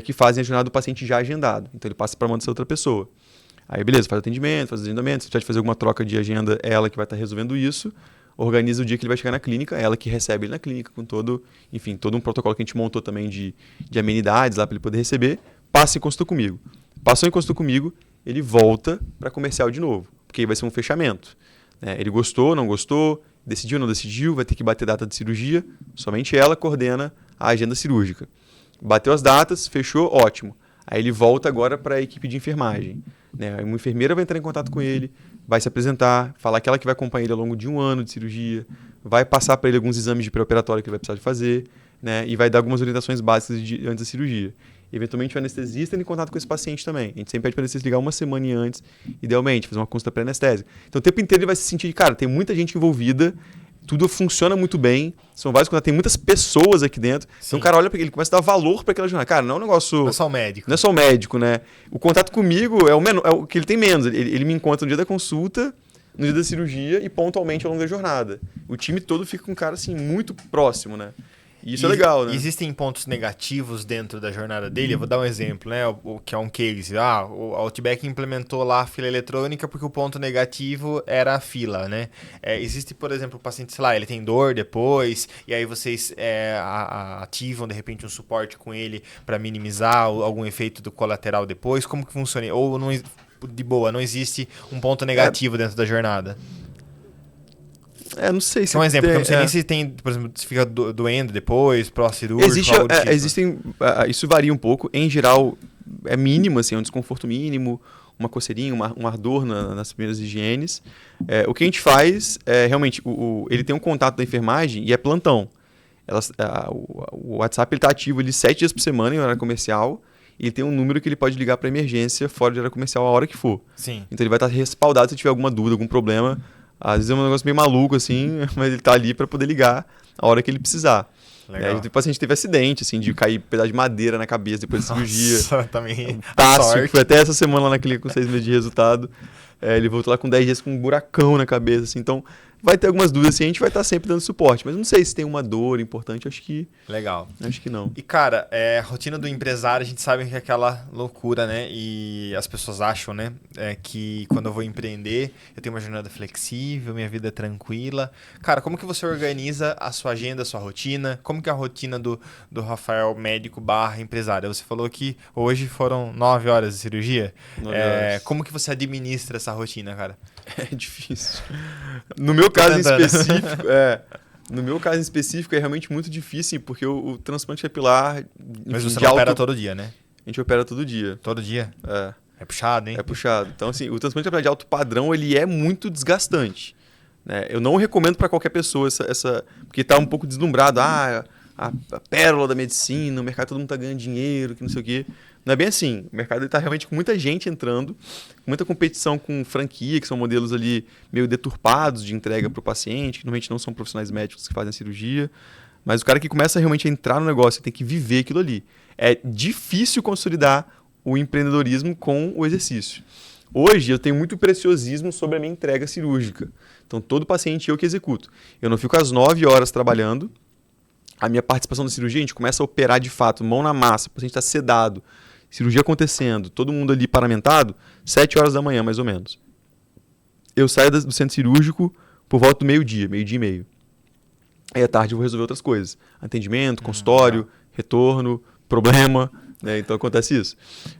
Speaker 2: que fazem a jornada do paciente já agendado. Então ele passa para a mão dessa outra pessoa. Aí beleza, faz atendimento, faz agendamento. Se precisar de fazer alguma troca de agenda, é ela que vai estar resolvendo isso. Organiza o dia que ele vai chegar na clínica, é ela que recebe ele na clínica com todo um protocolo que a gente montou também de amenidades lá para ele poder receber. Passa em consulta comigo. Passou em consulta comigo, ele volta para comercial de novo, porque aí vai ser um fechamento. Ele gostou, não gostou, decidiu, não decidiu, vai ter que bater data de cirurgia, somente ela coordena a agenda cirúrgica. Bateu as datas, fechou, ótimo. Aí ele volta agora para a equipe de enfermagem. Uma enfermeira vai entrar em contato com ele, vai se apresentar, falar que ela que vai acompanhar ele ao longo de 1 ano de cirurgia, vai passar para ele alguns exames de pré-operatório que ele vai precisar de fazer, e vai dar algumas orientações básicas antes da cirurgia. Eventualmente o anestesista entra em contato com esse paciente também. A gente sempre pede para o anestesista ligar 1 semana antes, idealmente, fazer uma consulta pré-anestésica. Então o tempo inteiro ele vai se sentir, cara, tem muita gente envolvida, tudo funciona muito bem, são vários contatos, tem muitas pessoas aqui dentro. Sim. Então o cara olha para ele, começa a dar valor para aquela jornada. Cara, não é um negócio...
Speaker 1: Não é só o médico.
Speaker 2: Não é só o médico, né? O contato comigo é o que ele tem menos. Ele me encontra no dia da consulta, no dia da cirurgia e pontualmente ao longo da jornada. O time todo fica com um cara assim, muito próximo, né? E isso é legal, né?
Speaker 1: Existem pontos negativos dentro da jornada dele? Eu vou dar um exemplo, né? O que é um case. O Outback implementou lá a fila eletrônica porque o ponto negativo era a fila, né? Existe, por exemplo, o paciente, sei lá, ele tem dor depois, e aí vocês ativam, de repente, um suporte com ele para minimizar algum efeito do colateral depois. Como que funciona? Ou não, de boa, não existe um ponto negativo dentro da jornada?
Speaker 2: Não sei se
Speaker 1: um exemplo, eu não sei nem se tem, por exemplo, se fica doendo depois, pró-cirúrgico,
Speaker 2: isso varia um pouco. Em geral, é mínimo, assim, é um desconforto mínimo, uma coceirinha, um ardor nas primeiras higienes. O que a gente faz é, realmente, ele tem um contato da enfermagem e é plantão. O WhatsApp está ativo ali 7 dias por semana em horário comercial e ele tem um número que ele pode ligar para emergência fora de horário comercial a hora que for.
Speaker 1: Sim.
Speaker 2: Então ele vai estar respaldado se tiver alguma dúvida, algum problema. Às vezes é um negócio meio maluco, assim, mas ele tá ali para poder ligar a hora que ele precisar.
Speaker 1: Legal.
Speaker 2: O paciente teve acidente, assim, de cair um pedaço de madeira na cabeça depois da cirurgia.
Speaker 1: Nossa, também.
Speaker 2: Tássio, foi até essa semana lá na clínica com 6 meses de resultado. Ele voltou lá com 10 dias com um buracão na cabeça, assim. Então, vai ter algumas dúvidas, assim, a gente vai estar sempre dando suporte. Mas não sei se tem uma dor importante, acho que...
Speaker 1: Legal.
Speaker 2: Acho que não.
Speaker 1: E, cara, a rotina do empresário, a gente sabe que é aquela loucura, né? E as pessoas acham, né? Que quando eu vou empreender, eu tenho uma jornada flexível, minha vida é tranquila. Cara, como que você organiza a sua agenda, a sua rotina? Como que é a rotina do Rafael, médico / empresário? Você falou que hoje foram 9 horas de cirurgia.
Speaker 2: 9 horas.
Speaker 1: Como que você administra essa rotina, cara?
Speaker 2: É difícil. No meu caso em específico, no meu caso em específico é realmente muito difícil, porque o transplante capilar...
Speaker 1: Mas você não opera todo dia, né?
Speaker 2: A gente opera todo dia.
Speaker 1: Todo dia?
Speaker 2: É
Speaker 1: puxado, hein?
Speaker 2: É puxado. Então, assim, o transplante capilar de alto padrão, ele é muito desgastante. Né? Eu não recomendo para qualquer pessoa porque está um pouco deslumbrado. A pérola da medicina, o mercado, todo mundo está ganhando dinheiro, que não sei o quê. Não é bem assim. O mercado está realmente com muita gente entrando, muita competição com franquia, que são modelos ali meio deturpados de entrega para o paciente, que normalmente não são profissionais médicos que fazem a cirurgia. Mas o cara que começa realmente a entrar no negócio tem que viver aquilo ali. É difícil consolidar o empreendedorismo com o exercício. Hoje eu tenho muito preciosismo sobre a minha entrega cirúrgica. Então todo paciente eu que executo. Eu não fico às 9 horas trabalhando a minha participação na cirurgia, a gente começa a operar de fato, mão na massa, o paciente está sedado, cirurgia acontecendo, todo mundo ali paramentado, 7 horas da manhã, mais ou menos. Eu saio do centro cirúrgico por volta do meio-dia e meio. Aí à tarde eu vou resolver outras coisas. Atendimento, consultório, retorno, problema, né? Então acontece isso.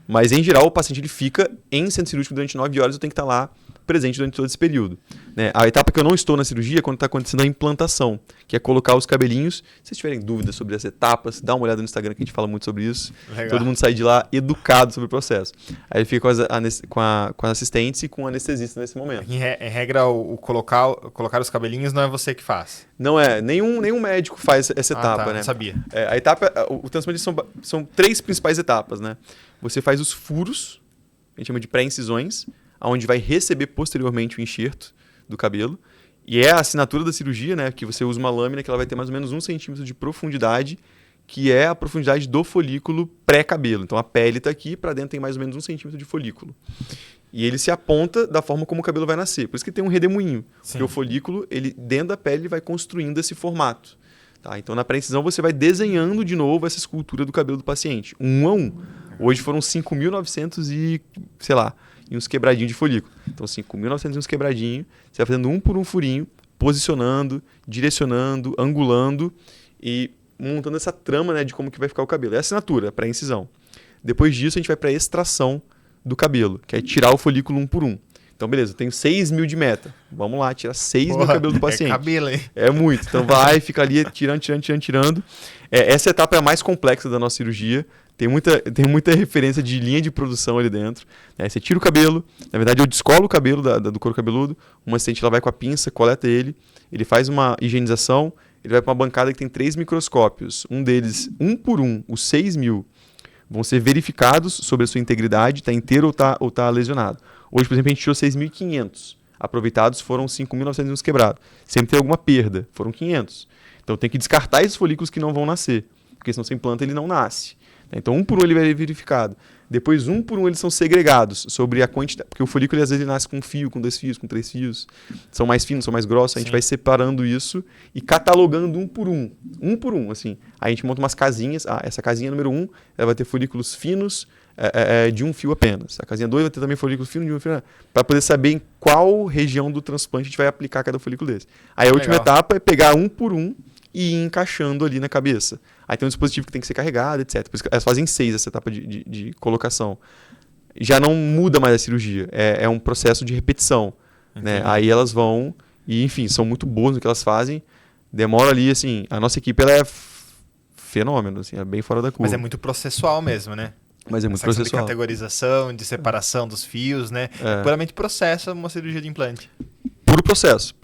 Speaker 2: Mas em geral o paciente ele fica em centro cirúrgico durante 9 horas, eu tenho que estar lá presente durante todo esse período. Né? A etapa que eu não estou na cirurgia é quando está acontecendo a implantação, que é colocar os cabelinhos. Se vocês tiverem dúvidas sobre as etapas, dá uma olhada no Instagram que a gente fala muito sobre isso. Legal. Todo mundo sai de lá educado sobre o processo. Aí ele fica com as assistentes e com o anestesista nesse momento.
Speaker 1: Em regra, colocar os cabelinhos não é você que faz?
Speaker 2: Não é. Nenhum médico faz essa etapa,
Speaker 1: tá,
Speaker 2: né?
Speaker 1: Não sabia.
Speaker 2: A etapa, o transplante são 3 principais etapas, né? Você faz os furos, a gente chama de pré-incisões, onde vai receber posteriormente o enxerto do cabelo. E é a assinatura da cirurgia, né? Que você usa uma lâmina que ela vai ter mais ou menos 1 centímetro de profundidade, que é a profundidade do folículo pré-cabelo. Então a pele está aqui, para dentro tem mais ou menos 1 centímetro de folículo. E ele se aponta da forma como o cabelo vai nascer. Por isso que tem um redemoinho. Sim. Porque o folículo, ele, dentro da pele, ele vai construindo esse formato. Tá? Então na pré-incisão você vai desenhando de novo essa escultura do cabelo do paciente. 1 a 1. Hoje foram 5.900 e, sei lá, e uns quebradinhos de folículo. Então, 5.900 e uns quebradinhos, você vai fazendo um por um furinho, posicionando, direcionando, angulando e montando essa trama, né, de como que vai ficar o cabelo. É a assinatura, para incisão. Depois disso, a gente vai para a extração do cabelo, que é tirar o folículo um por um. Então, beleza, eu tenho 6.000 de meta. Vamos lá, tirar 6.000 cabelo do paciente.
Speaker 1: É cabelo, hein?
Speaker 2: É muito. Então, vai, fica ali tirando. Essa etapa é a mais complexa da nossa cirurgia. Tem muita referência de linha de produção ali dentro. Você tira o cabelo, na verdade eu descolo o cabelo do couro cabeludo, uma assistente ela vai com a pinça, coleta ele faz uma higienização, ele vai para uma bancada que tem 3 microscópios. Um deles, um por um, os 6.000, vão ser verificados sobre a sua integridade, está inteiro ou tá lesionado. Hoje, por exemplo, a gente tirou 6.500. Aproveitados foram 5.900 uns quebrados. Sempre tem alguma perda, foram 500. Então tem que descartar esses folículos que não vão nascer, porque senão você implanta ele não nasce. Então, um por um ele vai ser verificado. Depois, um por um eles são segregados sobre a quantidade. Porque o folículo, às vezes, ele nasce com 1 fio, com 2 fios, com 3 fios. São mais finos, são mais grossos. A gente vai separando isso e catalogando um por um. Um por um, assim. Aí a gente monta umas casinhas. Essa casinha número 1, ela vai ter folículos finos de 1 fio apenas. A casinha 2 vai ter também folículos finos de 1 fio. Para poder saber em qual região do transplante a gente vai aplicar cada folículo desse. Aí a última etapa é pegar um por um e ir encaixando ali na cabeça. Aí tem um dispositivo que tem que ser carregado, etc. Por isso que elas fazem 6 essa etapa de colocação. Já não muda mais a cirurgia. É um processo de repetição. Né? Aí elas vão e, enfim, são muito boas no que elas fazem. Demora ali, assim, a nossa equipe ela é fenômeno, assim, é bem fora da curva.
Speaker 1: Mas é muito processual mesmo, né?
Speaker 2: Mas é muito
Speaker 1: essa
Speaker 2: processual.
Speaker 1: De categorização, de separação dos fios, né? Puramente processa uma cirurgia de implante.
Speaker 2: Puro processo.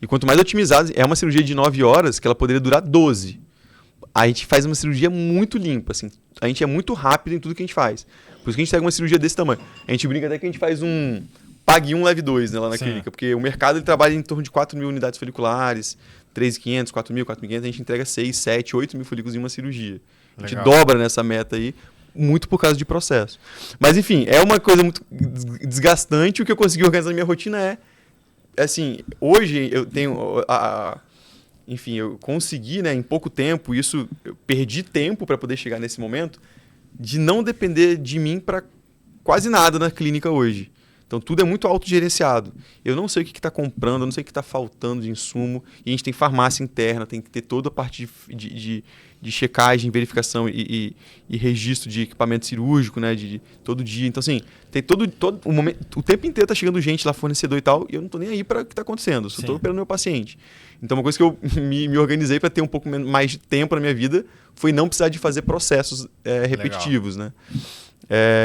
Speaker 2: E quanto mais otimizado, é uma cirurgia de 9 horas que ela poderia durar 12. A gente faz uma cirurgia muito limpa, assim. A gente é muito rápido em tudo que a gente faz. Por isso que a gente pega uma cirurgia desse tamanho. A gente brinca até que a gente faz um pague 1, leve 2, né, lá na clínica. Porque o mercado ele trabalha em torno de 4.000 unidades foliculares, 3.500, 4.000, 4.500. A gente entrega 6, 7, 8.000 folículos em uma cirurgia. A gente dobra nessa meta aí, muito por causa de processo. Mas, enfim, é uma coisa muito desgastante. O que eu consegui organizar na minha rotina assim, hoje eu tenho... Enfim, eu consegui, né, em pouco tempo, eu perdi tempo para poder chegar nesse momento, de não depender de mim para quase nada na clínica hoje. Então, tudo é muito autogerenciado. Eu não sei o que está comprando, eu não sei o que está faltando de insumo. E a gente tem farmácia interna, tem que ter toda a parte de checagem, verificação e registro de equipamento cirúrgico, né, de todo dia. Então, assim, tem todo o momento, o tempo inteiro está chegando gente lá, fornecedor e tal, e eu não estou nem aí para o que está acontecendo. Eu só estou operando meu paciente. Então, uma coisa que eu me organizei para ter um pouco mais de tempo na minha vida foi não precisar de fazer processos repetitivos, né?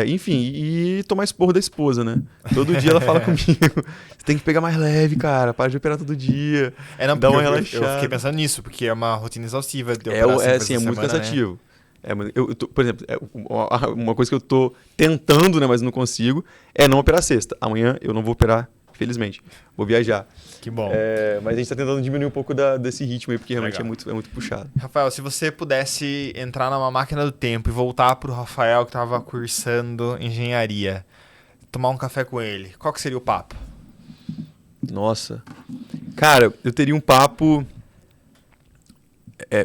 Speaker 2: Enfim, e tomar esporro da esposa, né? Todo dia ela fala comigo, você tem que pegar mais leve, cara, para de operar todo dia, dá uma relaxada.
Speaker 1: Eu fiquei pensando nisso, porque é uma rotina exaustiva.
Speaker 2: É muito cansativo. Né? Por exemplo, uma coisa que eu tô tentando, né, mas não consigo, é não operar sexta. Amanhã eu não vou operar, felizmente. Vou viajar.
Speaker 1: Que bom.
Speaker 2: Mas a gente tá tentando diminuir um pouco desse ritmo aí, porque realmente é muito puxado.
Speaker 1: Rafael, se você pudesse entrar numa máquina do tempo e voltar pro Rafael que tava cursando engenharia, tomar um café com ele, qual que seria o papo?
Speaker 2: Nossa. Cara, eu teria um papo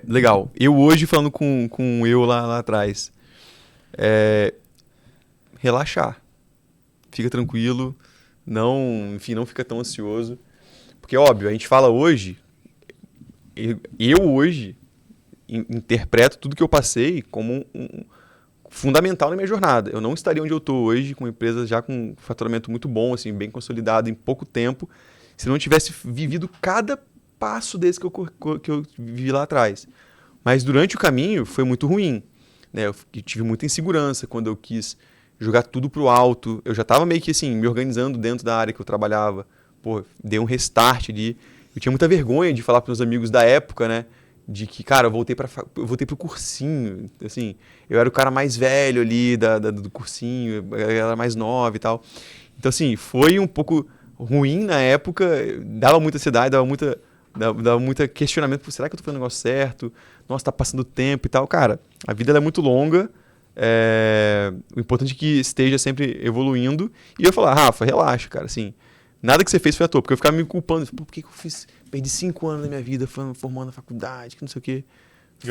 Speaker 2: Legal. Eu hoje falando com eu lá atrás. Relaxar. Fica tranquilo. Não fica tão ansioso. Porque, óbvio, a gente fala hoje... Eu hoje interpreto tudo que eu passei como fundamental na minha jornada. Eu não estaria onde eu estou hoje, com uma empresa já com um faturamento muito bom, assim, bem consolidado em pouco tempo, se não tivesse vivido cada passo desse que eu vivi lá atrás. Mas durante o caminho foi muito ruim. Né? Eu tive muita insegurança quando eu quis jogar tudo pro alto. Eu já estava meio que assim, me organizando dentro da área que eu trabalhava. Pô, dei um restart ali. Eu tinha muita vergonha de falar para meus amigos da época, né? De que, cara, eu voltei pro cursinho. Assim, eu era o cara mais velho ali do cursinho, eu era mais nova e tal. Então, assim, foi um pouco ruim na época, dava muita ansiedade, dava muita questionamento. Será que eu tô fazendo o negócio certo? Nossa, tá passando tempo e tal. Cara, a vida ela é muito longa. O importante é que esteja sempre evoluindo. E eu falar, Rafa, relaxa, cara, assim... Nada que você fez foi à toa, porque eu ficava me culpando. Por que eu perdi 5 anos da minha vida formando na faculdade, que não sei o quê.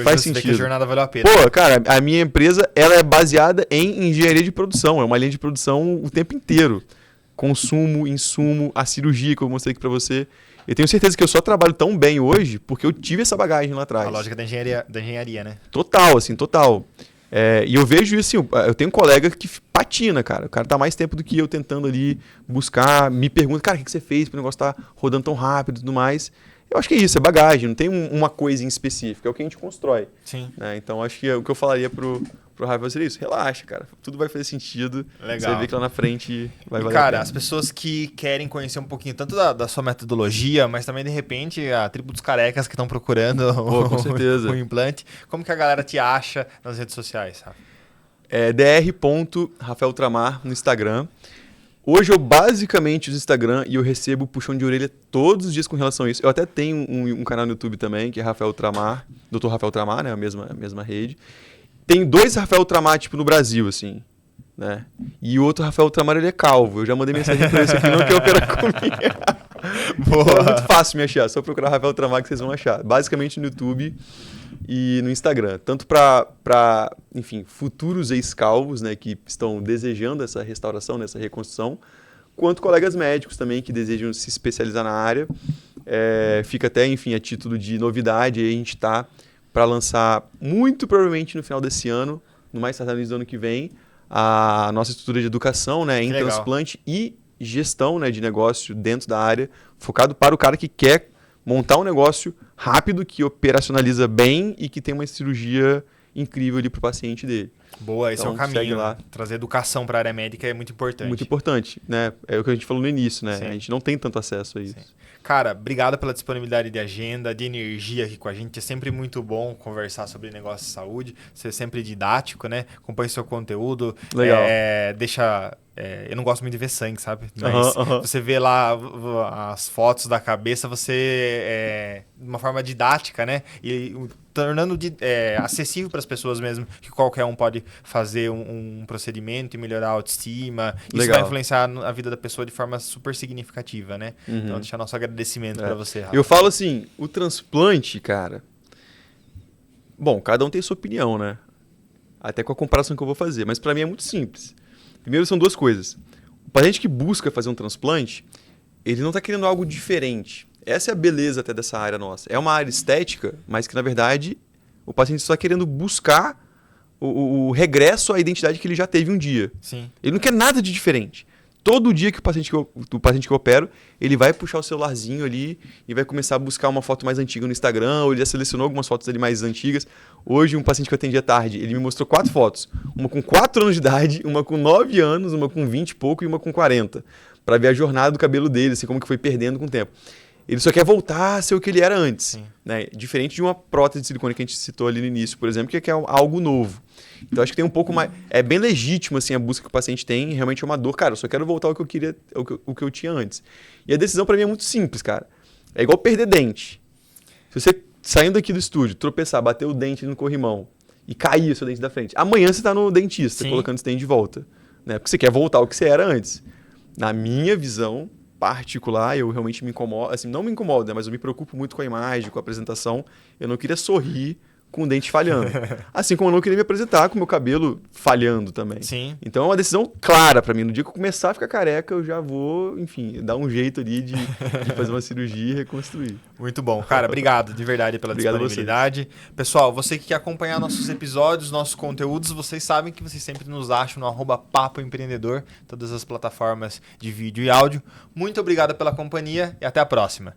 Speaker 2: Faz sentido.
Speaker 1: Que a jornada valeu a pena.
Speaker 2: Pô, cara, a minha empresa ela é baseada em engenharia de produção. É uma linha de produção o tempo inteiro. Consumo, insumo, a cirurgia que eu mostrei aqui pra você. Eu tenho certeza que eu só trabalho tão bem hoje porque eu tive essa bagagem lá atrás.
Speaker 1: A lógica da engenharia, né?
Speaker 2: Total, assim, total. E eu vejo isso assim, eu tenho um colega que patina, cara. O cara tá mais tempo do que eu tentando ali buscar, me pergunta, cara, o que você fez para o negócio estar rodando tão rápido e tudo mais. Eu acho que é isso, é bagagem, não tem uma coisa em específico, é o que a gente constrói.
Speaker 1: Sim.
Speaker 2: Né? Então acho que o que eu falaria pro Rafa seria isso, relaxa, cara, tudo vai fazer sentido.
Speaker 1: Legal.
Speaker 2: Você vê que lá na frente vai valer
Speaker 1: cara,
Speaker 2: a pena.
Speaker 1: as pessoas que querem conhecer um pouquinho tanto da sua metodologia, mas também de repente a tribo dos carecas que estão procurando
Speaker 2: Com certeza.
Speaker 1: o implante, como que a galera te acha nas redes sociais, Rafa?
Speaker 2: dr.rafaeltramar no Instagram. Hoje eu basicamente uso Instagram e eu recebo puxão de orelha todos os dias com relação a isso. Eu até tenho um canal no YouTube também, que é Rafael Tramar, Dr. Rafael Tramar, né? A mesma rede. Tem 2 Rafael Tramar, tipo, no Brasil, assim, né? E o outro Rafael Tramar, ele é calvo. Eu já mandei mensagem pra esse aqui, não quer operar comigo. Então é muito fácil me achar, só procurar Rafael Tramar que vocês vão achar. Basicamente no YouTube e no Instagram. Tanto para, enfim, futuros ex-calvos, né, que estão desejando essa restauração, essa reconstrução, quanto colegas médicos também que desejam se especializar na área. Fica até, enfim, a título de novidade, aí a gente está para lançar, muito provavelmente no final desse ano, no mais tardar no início do ano que vem, a nossa estrutura de educação, né, em transplante e gestão, né, de negócio dentro da área, focado para o cara que quer montar um negócio rápido, que operacionaliza bem e que tem uma cirurgia incrível ali para o paciente dele.
Speaker 1: Boa, esse
Speaker 2: então,
Speaker 1: é o caminho.
Speaker 2: lá.
Speaker 1: Né? Trazer educação para a área médica é muito importante.
Speaker 2: Muito importante, né? É o que a gente falou no início, né?
Speaker 1: Sim.
Speaker 2: A gente não tem tanto acesso a isso. Sim.
Speaker 1: Cara, obrigado pela disponibilidade de agenda, de energia aqui com a gente. É sempre muito bom conversar sobre negócio de saúde. Você é sempre didático, né? Acompanha seu conteúdo.
Speaker 2: Legal.
Speaker 1: Eu não gosto muito de ver sangue, sabe? Mas você vê lá as fotos da cabeça, de uma forma didática, né? E tornando acessível para as pessoas mesmo, que qualquer um pode fazer um procedimento e melhorar a autoestima. Isso vai influenciar a vida da pessoa de forma super significativa, né? Uhum. Então, deixar nosso agradecimento para você, Rafa.
Speaker 2: Eu falo assim, o transplante, cara... Bom, cada um tem sua opinião, né? Até com a comparação que eu vou fazer. Mas para mim é muito simples. Primeiro são 2 coisas. O paciente que busca fazer um transplante, ele não está querendo algo diferente. Essa é a beleza até dessa área nossa. É uma área estética, mas que na verdade o paciente está querendo buscar o regresso à identidade que ele já teve um dia.
Speaker 1: Sim.
Speaker 2: Ele não quer nada de diferente. Todo dia que o paciente que eu opero, ele vai puxar o celularzinho ali e vai começar a buscar uma foto mais antiga no Instagram, ou ele já selecionou algumas fotos ali mais antigas. Hoje, um paciente que eu atendi à tarde, ele me mostrou 4 fotos. Uma com 4 anos de idade, uma com 9 anos, uma com 20 e pouco e uma com 40. Para ver a jornada do cabelo dele, assim, como que foi perdendo com o tempo. Ele só quer voltar a ser o que ele era antes. Né? Diferente de uma prótese de silicone que a gente citou ali no início, por exemplo, que é algo novo. Então, acho que tem um pouco mais... É bem legítimo assim, a busca que o paciente tem, realmente é uma dor. Cara, eu só quero voltar ao que eu queria, o que eu tinha antes. E a decisão, para mim, é muito simples, cara. É igual perder dente. Se você, saindo aqui do estúdio, tropeçar, bater o dente no corrimão e cair o seu dente da frente, amanhã você está no dentista, colocando esse dente de volta. Né? Porque você quer voltar ao que você era antes. Na minha visão... particular, eu realmente me incomodo, assim, não me incomodo, né, mas eu me preocupo muito com a imagem, com a apresentação. Eu não queria sorrir com o dente falhando. Assim como eu não queria me apresentar com o meu cabelo falhando também.
Speaker 1: Sim.
Speaker 2: Então é uma decisão clara pra mim. No dia que eu começar a ficar careca, eu já vou, enfim, dar um jeito ali de fazer uma cirurgia e reconstruir.
Speaker 1: Muito bom. Cara, obrigado de verdade pela
Speaker 2: Obrigado a
Speaker 1: disponibilidade. Pessoal, você que quer acompanhar nossos episódios, nossos conteúdos, vocês sabem que vocês sempre nos acham no @Papo Empreendedor, todas as plataformas de vídeo e áudio. Muito obrigado pela companhia e até a próxima.